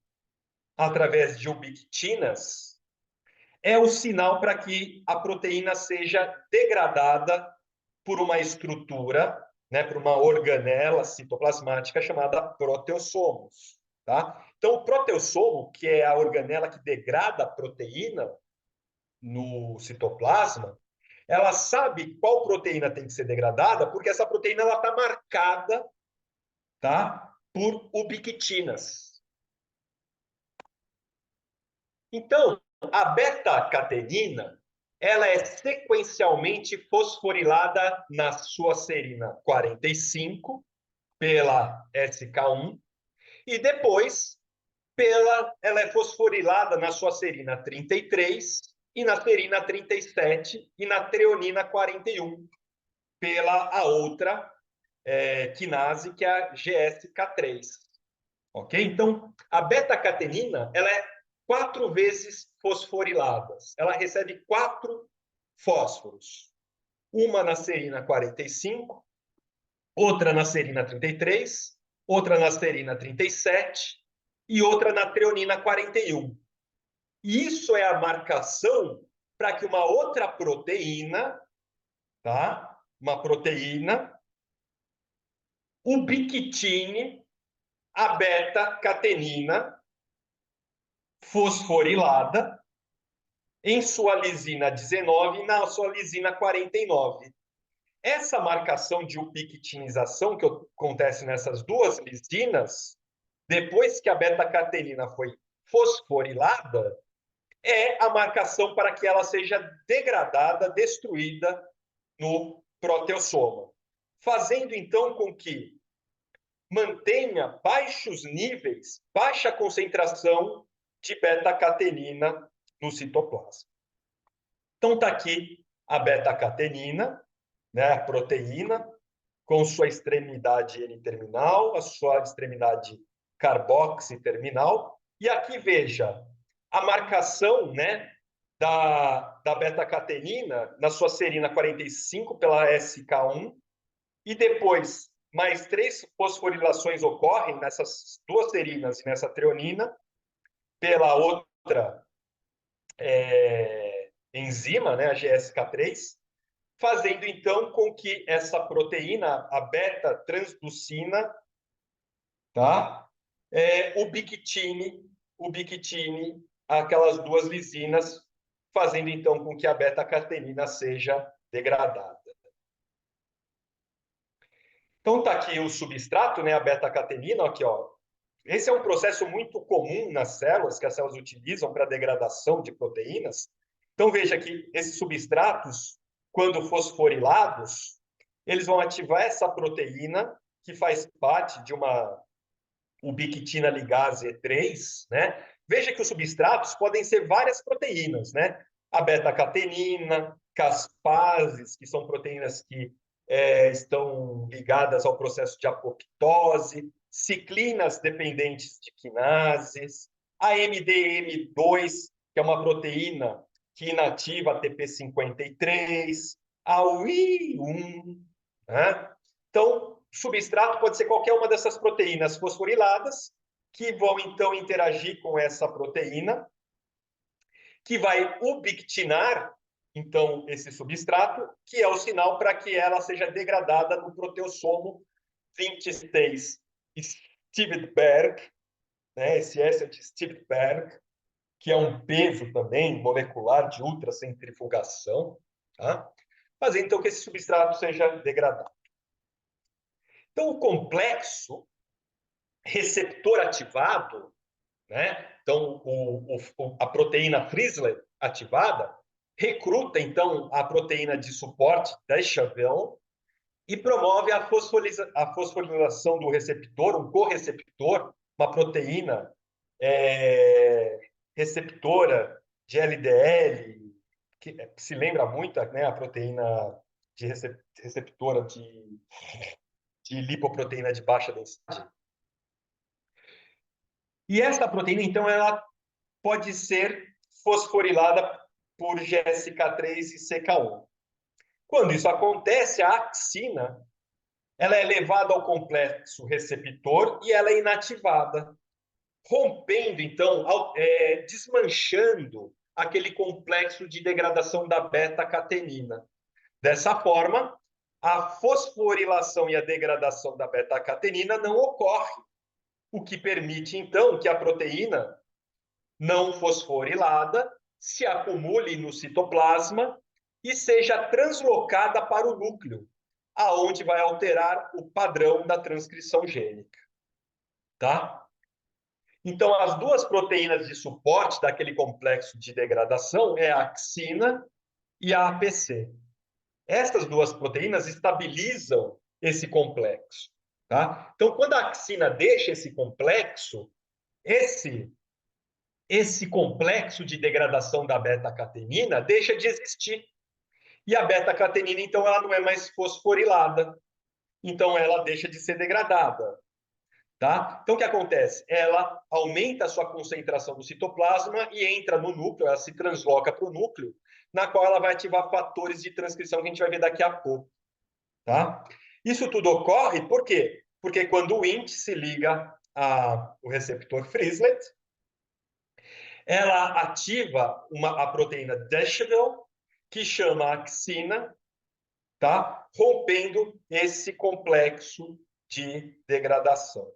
S2: através de ubiquitinas, é o sinal para que a proteína seja degradada por uma estrutura né, para uma organela citoplasmática chamada proteossomos. Tá? Então, o proteossomo, que é a organela que degrada a proteína no citoplasma, ela sabe qual proteína tem que ser degradada, porque essa proteína está marcada, tá, por ubiquitinas. Então, a beta-catenina, ela é sequencialmente fosforilada na sua serina 45 pela SK1 e depois ela é fosforilada na sua serina 33 e na serina 37 e na treonina 41 pela a outra quinase, que é a GSK3. Ok? Então, a beta-catenina, ela é 4 vezes fosforilada. Ela recebe 4 fósforos. Uma na serina 45, outra na serina 33, outra na serina 37 e outra na treonina 41. E isso é a marcação para que uma outra proteína, tá? Uma proteína, ubiquitine a beta-catenina fosforilada em sua lisina 19 e na sua lisina 49. Essa marcação de ubiquitinização que acontece nessas duas lisinas, depois que a beta-catenina foi fosforilada, é a marcação para que ela seja degradada, destruída no proteossoma, fazendo então com que mantenha baixos níveis, baixa concentração de beta-catenina no citoplasma. Então está aqui a beta-catenina, né, a proteína, com sua extremidade N-terminal, a sua extremidade carboxy-terminal. E aqui, veja, a marcação, né, da beta-catenina na sua serina 45 pela SK1, e depois mais 3 fosforilações ocorrem nessas duas serinas e nessa treonina pela outra enzima, né, a GSK3, fazendo então com que essa proteína, a beta-transducina, tá, ubiquitine aquelas duas lisinas, fazendo então com que a beta-catenina seja degradada. Então tá aqui o substrato, né, a beta-catenina, aqui, ó. Esse é um processo muito comum nas células, que as células utilizam para degradação de proteínas. Então veja que esses substratos, quando fosforilados, eles vão ativar essa proteína, que faz parte de uma ubiquitina ligase E3, né? Veja que os substratos podem ser várias proteínas, né? A beta-catenina, caspases, que são proteínas que estão ligadas ao processo de apoptose, ciclinas dependentes de quinases, a MDM2, que é uma proteína que inativa a TP53, a UI1, né? Então, substrato pode ser qualquer uma dessas proteínas fosforiladas, que vão, então, interagir com essa proteína, que vai ubiquitinar, então, esse substrato, que é o sinal para que ela seja degradada no proteossomo 26 Stibitberg, né? Esse S é de Stibitberg, que é um peso também molecular de ultracentrifugação, tá? Fazendo, então, que esse substrato seja degradado. Então, o complexo receptor ativado, né? Então, a proteína Frizzler ativada recruta, então, a proteína de suporte da Chavel e promove a fosforilação do receptor, um correceptor, uma proteína receptora de LDL, que se lembra muito, né, a proteína de receptora de lipoproteína de baixa densidade. E essa proteína, então, ela pode ser fosforilada por GSK3 e CK1. Quando isso acontece, a axina ela é levada ao complexo receptor e ela é inativada, rompendo, então, desmanchando aquele complexo de degradação da beta-catenina. Dessa forma, a fosforilação e a degradação da beta-catenina não ocorre, o que permite, então, que a proteína não fosforilada se acumule no citoplasma e seja translocada para o núcleo, aonde vai alterar o padrão da transcrição gênica. Tá? Então, as duas proteínas de suporte daquele complexo de degradação é a axina e a APC. Essas duas proteínas estabilizam esse complexo. Tá? Então, quando a axina deixa esse complexo, esse complexo de degradação da beta-catenina deixa de existir. E a beta-catenina, então, ela não é mais fosforilada. Então, ela deixa de ser degradada. Tá? Então, o que acontece? Ela aumenta a sua concentração no citoplasma e entra no núcleo, ela se transloca para o núcleo, na qual ela vai ativar fatores de transcrição que a gente vai ver daqui a pouco. Tá? Isso tudo ocorre por quê? Porque quando o Wnt se liga ao receptor Frislet, ela ativa a proteína Descheville, que chama a axina, tá? Rompendo esse complexo de degradação.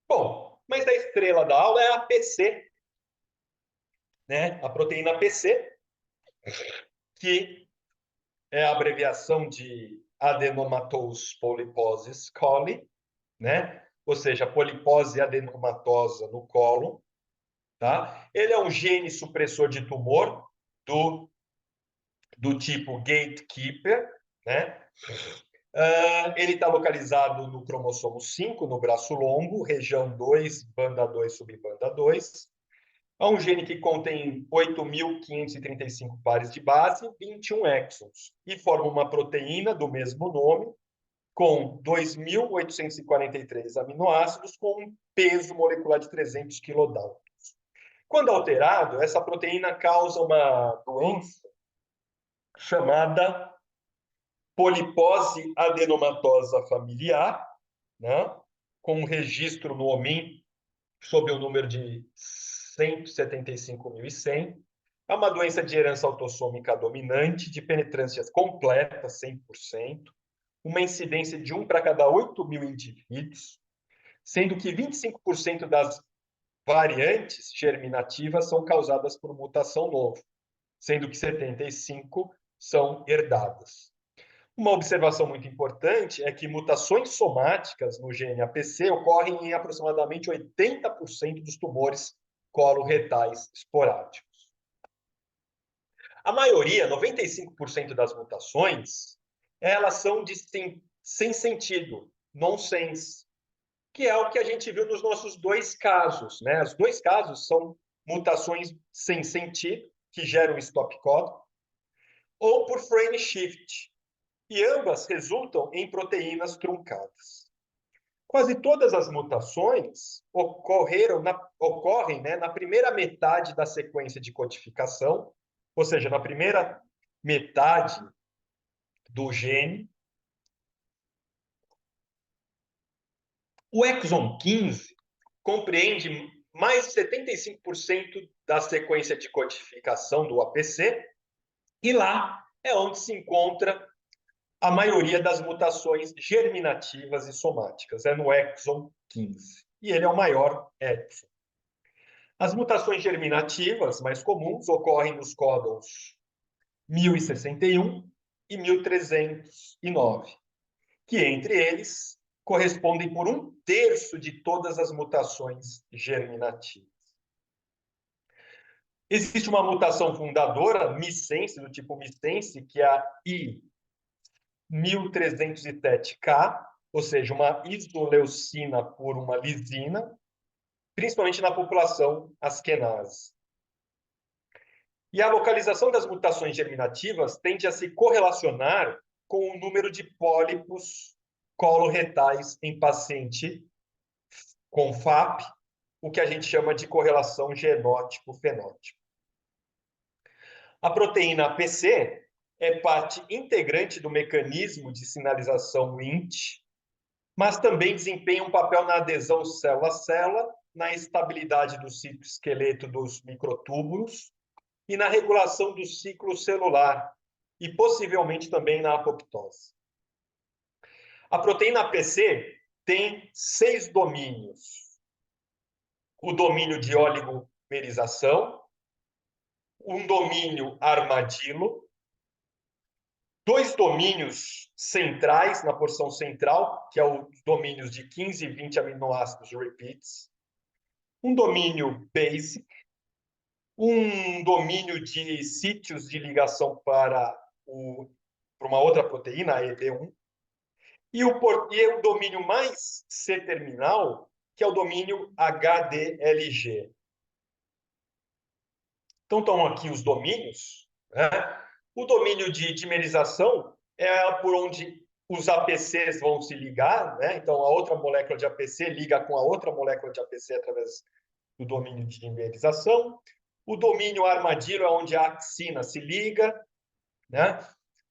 S2: Bom, mas a estrela da aula é a PC, né? A proteína PC, que é a abreviação de Adenomatous polyposis coli, né? Ou seja, polipose adenomatosa no colo, tá? Ele é um gene supressor de tumor do tipo gatekeeper, né? Ele está localizado no cromossomo 5, no braço longo, região 2, banda 2, subbanda 2. É um gene que contém 8.535 pares de base, 21 exons, e forma uma proteína do mesmo nome, com 2.843 aminoácidos, com um peso molecular de 300 kilodaltons. Quando alterado, essa proteína causa uma doença chamada polipose adenomatosa familiar, né? Com um registro no homem sob o número de 175.100. É uma doença de herança autossômica dominante, de penetrância completa, 100%, uma incidência de 1 para cada 8.000 indivíduos, sendo que 25% das variantes germinativas são causadas por mutação nova, sendo que 75% são herdadas. Uma observação muito importante é que mutações somáticas no gene APC ocorrem em aproximadamente 80% dos tumores coloretais esporádicos. A maioria, 95% das mutações, elas são sem sentido, nonsense, que é o que a gente viu nos nossos dois casos, né? Os dois casos são mutações sem sentido, que geram stop codon, ou por frame shift, e ambas resultam em proteínas truncadas. Quase todas as mutações ocorrem, né, na primeira metade da sequência de codificação, ou seja, na primeira metade do gene. O exon 15 compreende mais de 75% da sequência de codificação do APC, e lá é onde se encontra a maioria das mutações germinativas e somáticas, é no exon 15. E ele é o maior exon. As mutações germinativas mais comuns ocorrem nos códons 1061 e 1309, que entre eles correspondem por 1/3 de todas as mutações germinativas. Existe uma mutação fundadora missense, do tipo missense, que é a I1307K, ou seja, uma isoleucina por uma lisina, principalmente na população asquenase. E a localização das mutações germinativas tende a se correlacionar com o número de pólipos coloretais em paciente com FAP, o que a gente chama de correlação genótipo-fenótipo. A proteína APC é parte integrante do mecanismo de sinalização Wnt, mas também desempenha um papel na adesão célula-célula, na estabilidade do citoesqueleto dos microtúbulos e na regulação do ciclo celular, e possivelmente também na apoptose.
S3: A proteína APC tem 6 domínios. O domínio de oligomerização, um domínio armadilo, 2 domínios centrais na porção central, que é os domínios de 15 e 20 aminoácidos repeats, um domínio basic, um domínio de sítios de ligação para uma outra proteína, a EB1, e o domínio mais C-terminal, que é o domínio HDLG. Então, estão aqui os domínios, né? O domínio de dimerização é por onde os APCs vão se ligar, né? Então, a outra molécula de APC liga com a outra molécula de APC através do domínio de dimerização. O domínio armadilho é onde a axina se liga, né?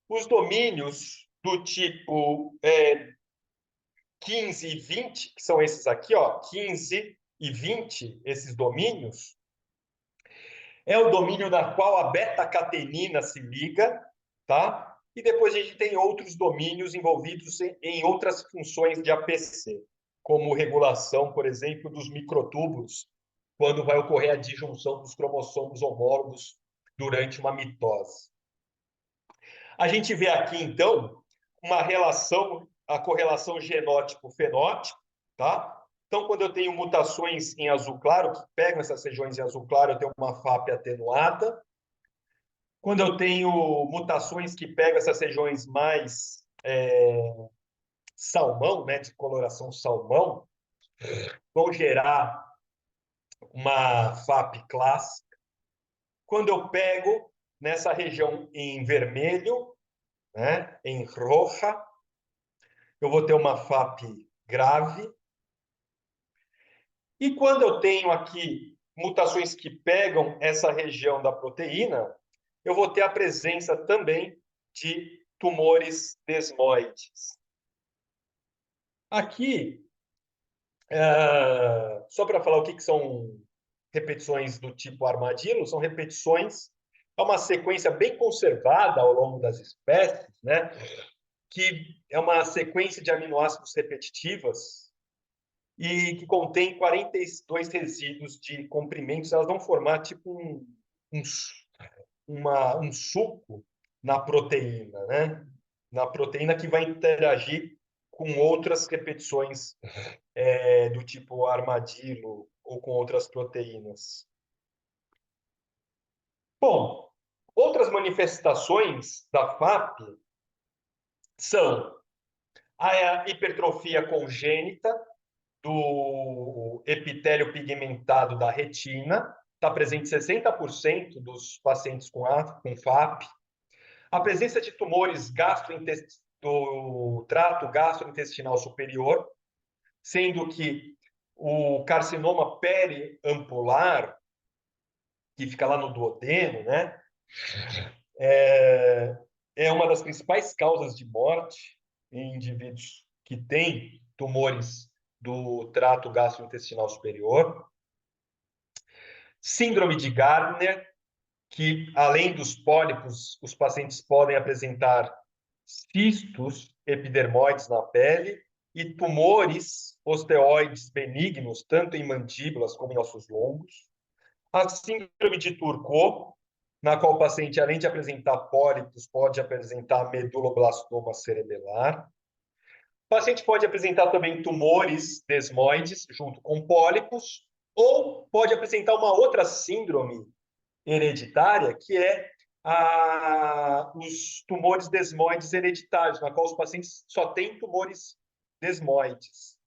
S3: Os domínios do tipo 15 e 20, que são esses aqui, ó, 15 e 20, esses domínios, é o domínio na qual a beta-catenina se liga, tá? E depois a gente tem outros domínios envolvidos em outras funções de APC, como regulação, por exemplo, dos microtúbulos, quando vai ocorrer a disjunção dos cromossomos homólogos durante uma mitose. A gente vê aqui, então, uma relação, a correlação genótipo-fenótipo, tá? Então, quando eu tenho mutações em azul claro, que pegam essas regiões em azul claro, eu tenho uma FAP atenuada. Quando eu tenho mutações que pegam essas regiões mais salmão, né, de coloração salmão, vão gerar uma FAP clássica. Quando eu pego nessa região em vermelho, né, em roxa, eu vou ter uma FAP grave. E quando eu tenho aqui mutações que pegam essa região da proteína, eu vou ter a presença também de tumores desmoides. Aqui, só para falar o que são repetições do tipo armadilho, são repetições, é uma sequência bem conservada ao longo das espécies, né? Que é uma sequência de aminoácidos repetitivas e que contém 42 resíduos de comprimentos. Elas vão formar tipo um suco na proteína, né? Na proteína que vai interagir com outras repetições do tipo armadilho ou com outras proteínas. Bom, outras manifestações da FAP são a hipertrofia congênita do epitélio pigmentado da retina, está presente em 60% dos pacientes com FAP. A presença de tumores do trato gastrointestinal superior, sendo que o carcinoma periampular, que fica lá no duodeno, né, é uma das principais causas de morte em indivíduos que têm tumores do trato gastrointestinal superior. Síndrome de Gardner, que além dos pólipos, os pacientes podem apresentar cistos epidermoides na pele e tumores osteoides benignos, tanto em mandíbulas como em ossos longos. A síndrome de Turcot, na qual o paciente, além de apresentar pólipos, pode apresentar meduloblastoma cerebelar. O paciente pode apresentar também tumores desmoides junto com pólipos, ou pode apresentar uma outra síndrome hereditária, que é os tumores desmoides hereditários, na qual os pacientes só têm tumores desmoides,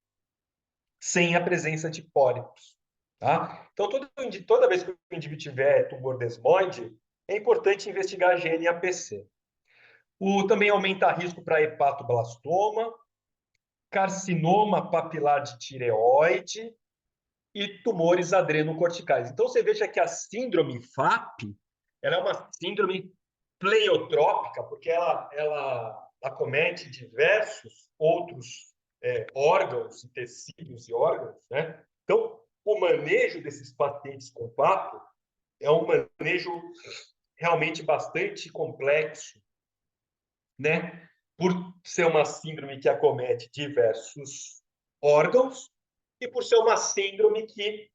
S3: sem a presença de pólipos. Tá? Então, toda vez que o indivíduo tiver tumor desmoide, é importante investigar a GNAPC. Também aumenta risco para hepatoblastoma, carcinoma papilar de tireoide e tumores adrenocorticais. Então, você veja que a síndrome FAP ela é uma síndrome pleiotrópica, porque ela acomete diversos outros órgãos, tecidos e órgãos, né? Então, o manejo desses pacientes com FAP é um manejo realmente bastante complexo, né? por ser uma síndrome que acomete diversos órgãos e por ser uma síndrome que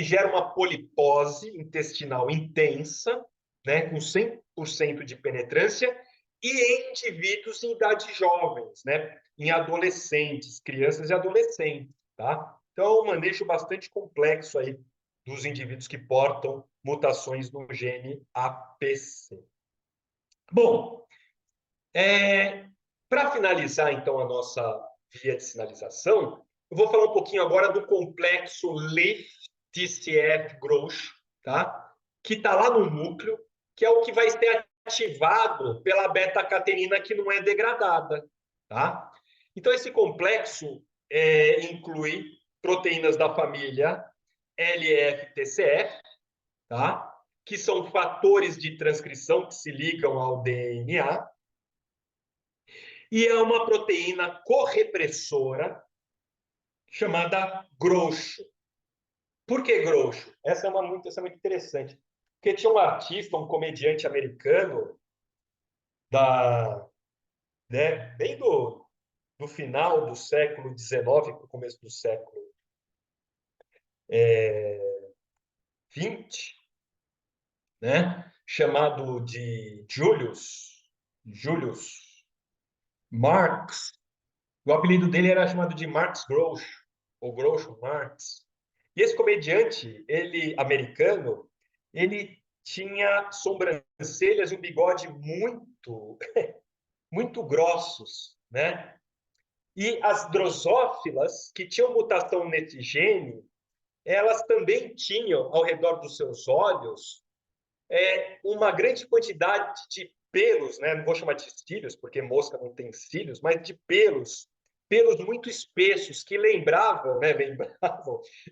S3: gera uma polipose intestinal intensa, né, com 100% de penetrância, e em indivíduos em idades jovens, né, em adolescentes, crianças e adolescentes, tá? Então, é um manejo bastante complexo aí dos indivíduos que portam mutações no gene APC. Bom, para finalizar, então, a nossa via de sinalização, eu vou falar um pouquinho agora do complexo LIF-TCF-GROUCH, tá? Que está lá no núcleo, que é o que vai ser ativado pela beta-catenina que não é degradada, tá? Então, esse complexo inclui proteínas da família LF-TCF, tá? Que são fatores de transcrição que se ligam ao DNA, e é uma proteína correpressora chamada GROUCH. Por que GROUCH? Essa é muito interessante. Porque tinha um artista, um comediante americano, bem do final do século XIX para o começo do século XX, né? Chamado de Julius Marx. O apelido dele era chamado de Marx Groucho, ou Groucho Marx. E esse comediante, ele americano, ele tinha sobrancelhas e um bigode muito, muito grossos, né? E as drosófilas, que tinham mutação nesse gene, elas também tinham, ao redor dos seus olhos, uma grande quantidade de pelos, né? Não vou chamar de cílios, porque mosca não tem cílios, mas de pelos muito espessos, que lembravam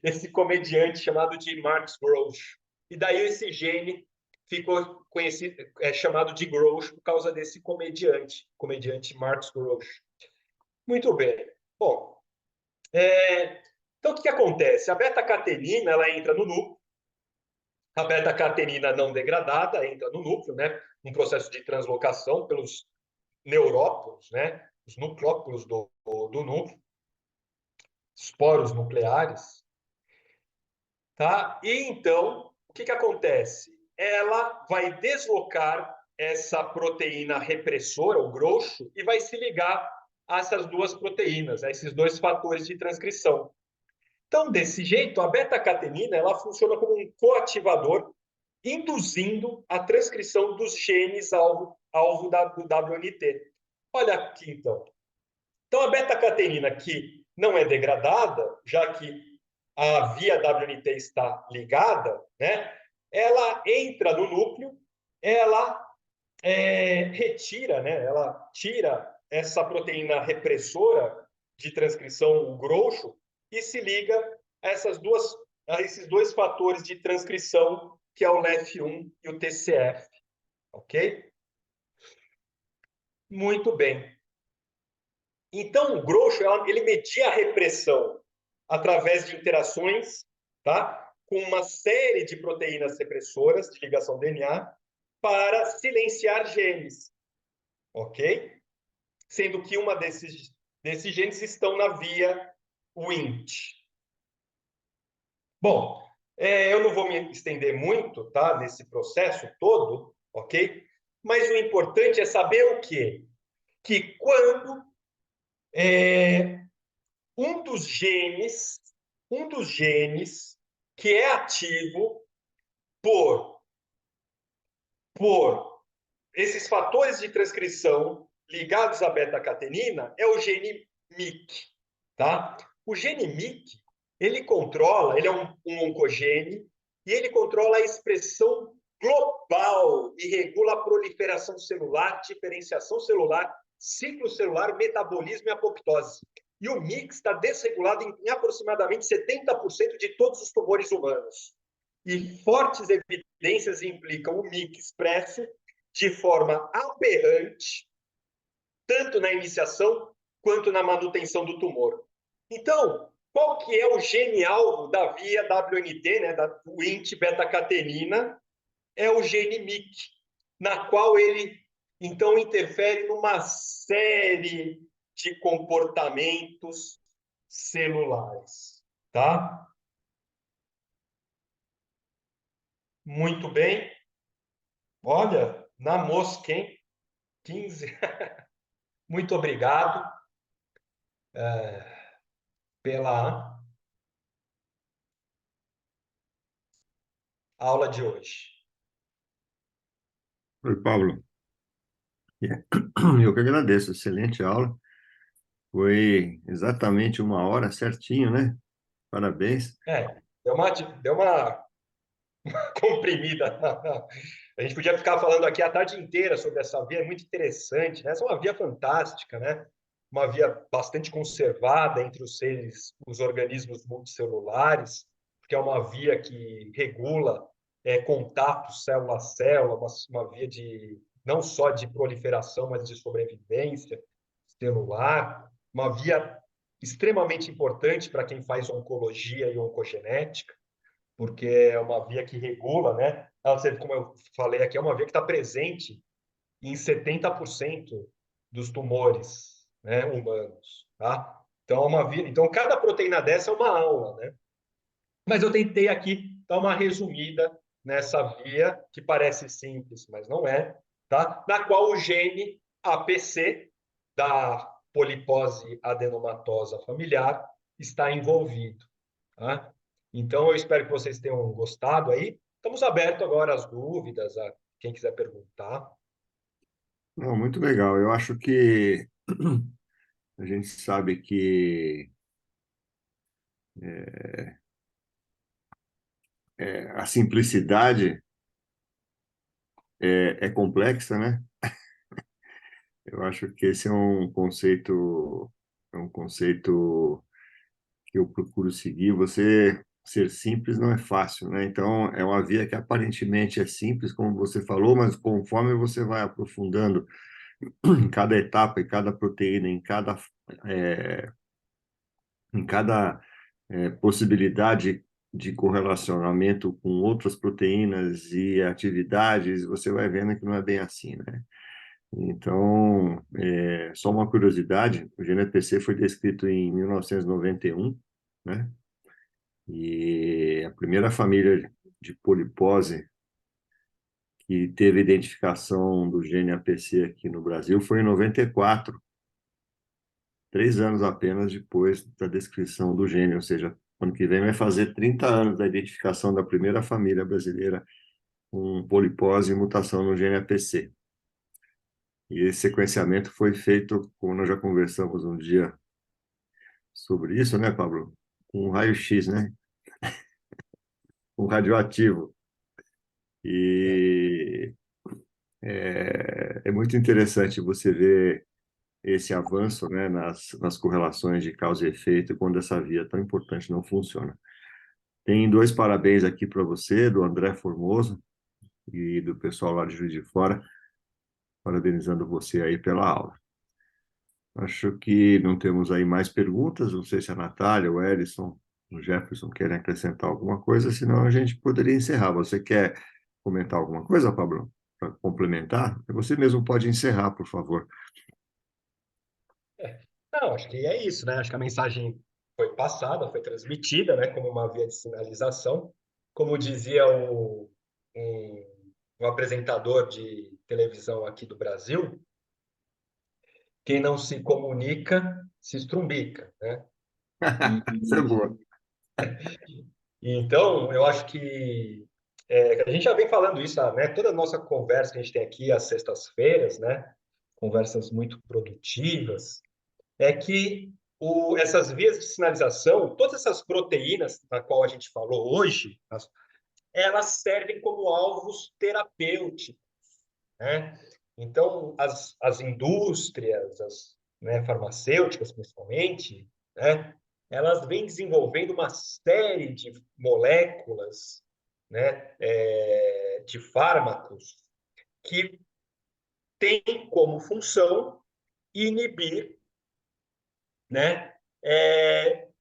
S3: esse comediante chamado de Marx Grouch. E daí esse gene ficou conhecido, chamado de Grouch por causa desse comediante Marx Grouch. Muito bem. Bom, então o que acontece? A beta-catenina ela entra no núcleo, a beta-catenina não degradada entra no núcleo, né? Um processo de translocação pelos neuróporos, né? Os nucleóporos do núcleo, esporos nucleares, tá? E então, o que acontece? Ela vai deslocar essa proteína repressora, o GROUCH, e vai se ligar a essas duas proteínas, a esses dois fatores de transcrição. Então, desse jeito, a beta-catenina ela funciona como um coativador, induzindo a transcrição dos genes alvo do WNT. Olha aqui, então. Então, a beta-catenina que não é degradada, já que a via WNT está ligada, né? Ela entra no núcleo, ela retira, né? Ela tira essa proteína repressora de transcrição, o GROUCH, e se liga a esses dois fatores de transcrição, que é o LEF1 e o TCF. Ok? Muito bem. Então, o GROUCH, ele media a repressão através de interações, tá? Com uma série de proteínas repressoras de ligação DNA para silenciar genes, ok? Sendo que uma desses genes estão na via Wnt. Bom, eu não vou me estender muito, tá? Nesse processo todo, ok? Mas o importante é saber o quê? Que quando um dos genes que é ativo por esses fatores de transcrição ligados à beta-catenina é o gene MYC, tá? O gene MYC, ele é um oncogene, e ele controla a expressão global e regula a proliferação celular, diferenciação celular, ciclo celular, metabolismo e apoptose. E o MYC está desregulado em aproximadamente 70% de todos os tumores humanos. E fortes evidências implicam o MYC expresso de forma aberrante, tanto na iniciação quanto na manutenção do tumor. Então, qual que é o gene-alvo da via WNT, né, da Wnt beta-catenina? É o gene MYC, na qual ele então interfere numa série de comportamentos celulares, tá? Muito bem. Olha, na mosca, hein? 15. Muito obrigado pela aula de hoje.
S1: Oi, Pablo. Eu que agradeço, excelente aula. Foi exatamente 1 hora certinho, né? Parabéns.
S3: Deu uma comprimida. A gente podia ficar falando aqui a tarde inteira sobre essa via, é muito interessante, né? Essa é uma via fantástica, né? Uma via bastante conservada entre os seres, os organismos multicelulares, porque é uma via que regula contato célula a célula, uma via de não só de proliferação, mas de sobrevivência celular, uma via extremamente importante para quem faz oncologia e oncogenética, porque é uma via que regula, né? Como eu falei aqui, é uma via que está presente em 70% dos tumores, né, humanos, tá? Então, então, cada proteína dessa é uma aula, né? Mas eu tentei aqui dar uma resumida nessa via, que parece simples, mas não é, tá? Na qual o gene APC, da polipose adenomatosa familiar, está envolvido, tá? Então, eu espero que vocês tenham gostado aí. Estamos abertos agora às dúvidas, a quem quiser perguntar.
S1: Não, muito legal. Eu acho que a gente sabe que a simplicidade é complexa, né? Eu acho que esse é um conceito que eu procuro seguir. Você ser simples não é fácil, né? Então, é uma via que aparentemente é simples, como você falou, mas conforme você vai aprofundando em cada etapa, em cada proteína, é, em cada possibilidade de correlacionamento com outras proteínas e atividades, você vai vendo que não é bem assim, né? Então, só uma curiosidade, o GNPC foi descrito em 1991, né? E a primeira família de polipose que teve identificação do gene APC aqui no Brasil foi em 94, 3 anos apenas depois da descrição do gene, ou seja, ano que vem vai fazer 30 anos da identificação da primeira família brasileira com polipose e mutação no gene APC. E esse sequenciamento foi feito, como nós já conversamos um dia sobre isso, né, Pablo? Com raio-x, né? Com radioativo. E é muito interessante você ver esse avanço, né, nas correlações de causa e efeito quando essa via tão importante não funciona. Tem 2 parabéns aqui para você, do André Formoso e do pessoal lá de Juiz de Fora, parabenizando você aí pela aula. Acho que não temos aí mais perguntas, não sei se a Natália, o Ellison, o Jefferson querem acrescentar alguma coisa, senão a gente poderia encerrar. Você quer comentar alguma coisa, Pablo, para complementar? Você mesmo pode encerrar, por favor.
S3: Não, acho que é isso, né? Acho que a mensagem foi passada, foi transmitida, né, como uma via de sinalização. Como dizia um apresentador de televisão aqui do Brasil, quem não se comunica se estrumbica, né?
S1: Isso é
S3: E,
S1: boa.
S3: então, eu acho que a gente já vem falando isso, né? Toda a nossa conversa que a gente tem aqui às sextas-feiras, né? Conversas muito produtivas, é que essas vias de sinalização, todas essas proteínas na qual a gente falou hoje, elas servem como alvos terapêuticos, né? Então, as indústrias, né, farmacêuticas principalmente, né, elas vêm desenvolvendo uma série de moléculas, né, de fármacos que têm como função inibir, né,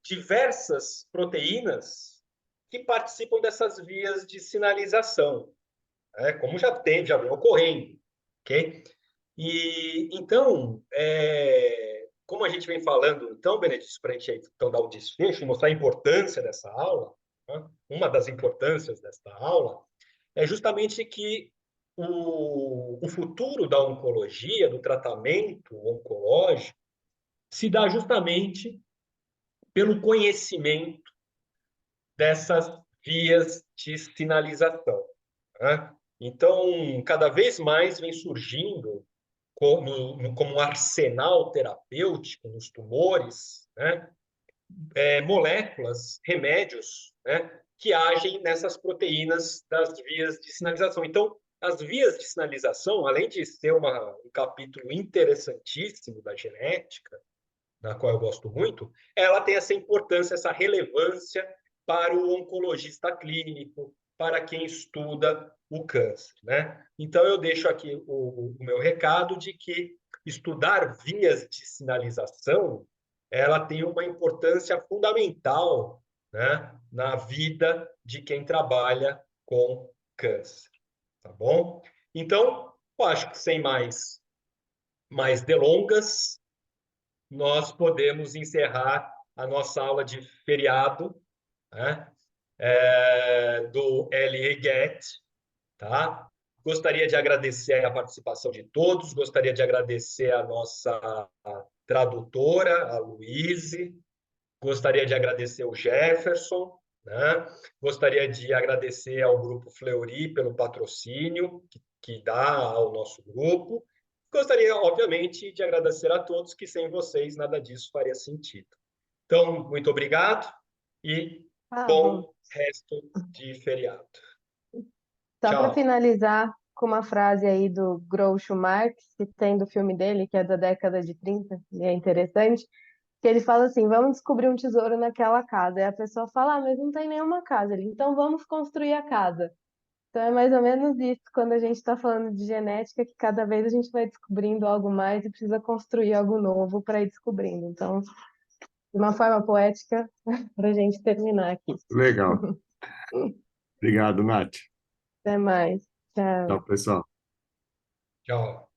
S3: diversas proteínas que participam dessas vias de sinalização, né, como já vem ocorrendo, ok? E então, como a gente vem falando, então, Benedito, para a gente então dar o desfecho, mostrar a importância dessa aula, né? Uma das importâncias desta aula é justamente que o futuro da oncologia, do tratamento oncológico, se dá justamente pelo conhecimento dessas vias de sinalização, né? Então, cada vez mais vem surgindo como um arsenal terapêutico nos tumores, né? Moléculas, remédios, né? Que agem nessas proteínas das vias de sinalização. Então, as vias de sinalização, além de ser um capítulo interessantíssimo da genética, da qual eu gosto muito, ela tem essa importância, essa relevância para o oncologista clínico, para quem estuda o câncer, né? Então, eu deixo aqui o meu recado de que estudar vias de sinalização, ela tem uma importância fundamental, né, na vida de quem trabalha com câncer, tá bom? Então, eu acho que sem mais delongas, nós podemos encerrar a nossa aula de feriado, né? Do LE-GET, tá? Gostaria de agradecer a participação de todos, gostaria de agradecer a nossa tradutora, a Luíse, gostaria de agradecer o Jefferson, né? Gostaria de agradecer ao Grupo Fleury pelo patrocínio que dá ao nosso grupo. Gostaria, obviamente, de agradecer a todos, que sem vocês nada disso faria sentido. Então, muito obrigado e
S4: Pablo,
S3: bom resto de feriado.
S4: só para
S3: Tchau.
S4: finalizar com uma frase aí do Groucho Marx, que tem do filme dele, que é da década de 30, e é interessante, que ele fala assim: vamos descobrir um tesouro naquela casa. E a pessoa fala: ah, mas não tem nenhuma casa. Ele, então vamos construir a casa. Então é mais ou menos isso quando a gente está falando de genética, que cada vez a gente vai descobrindo algo mais e precisa construir algo novo para ir descobrindo. Então, de uma forma poética, para a gente terminar aqui.
S1: Legal. Obrigado, Nath.
S4: Até mais. Tchau.
S1: Tchau, pessoal.
S3: Tchau.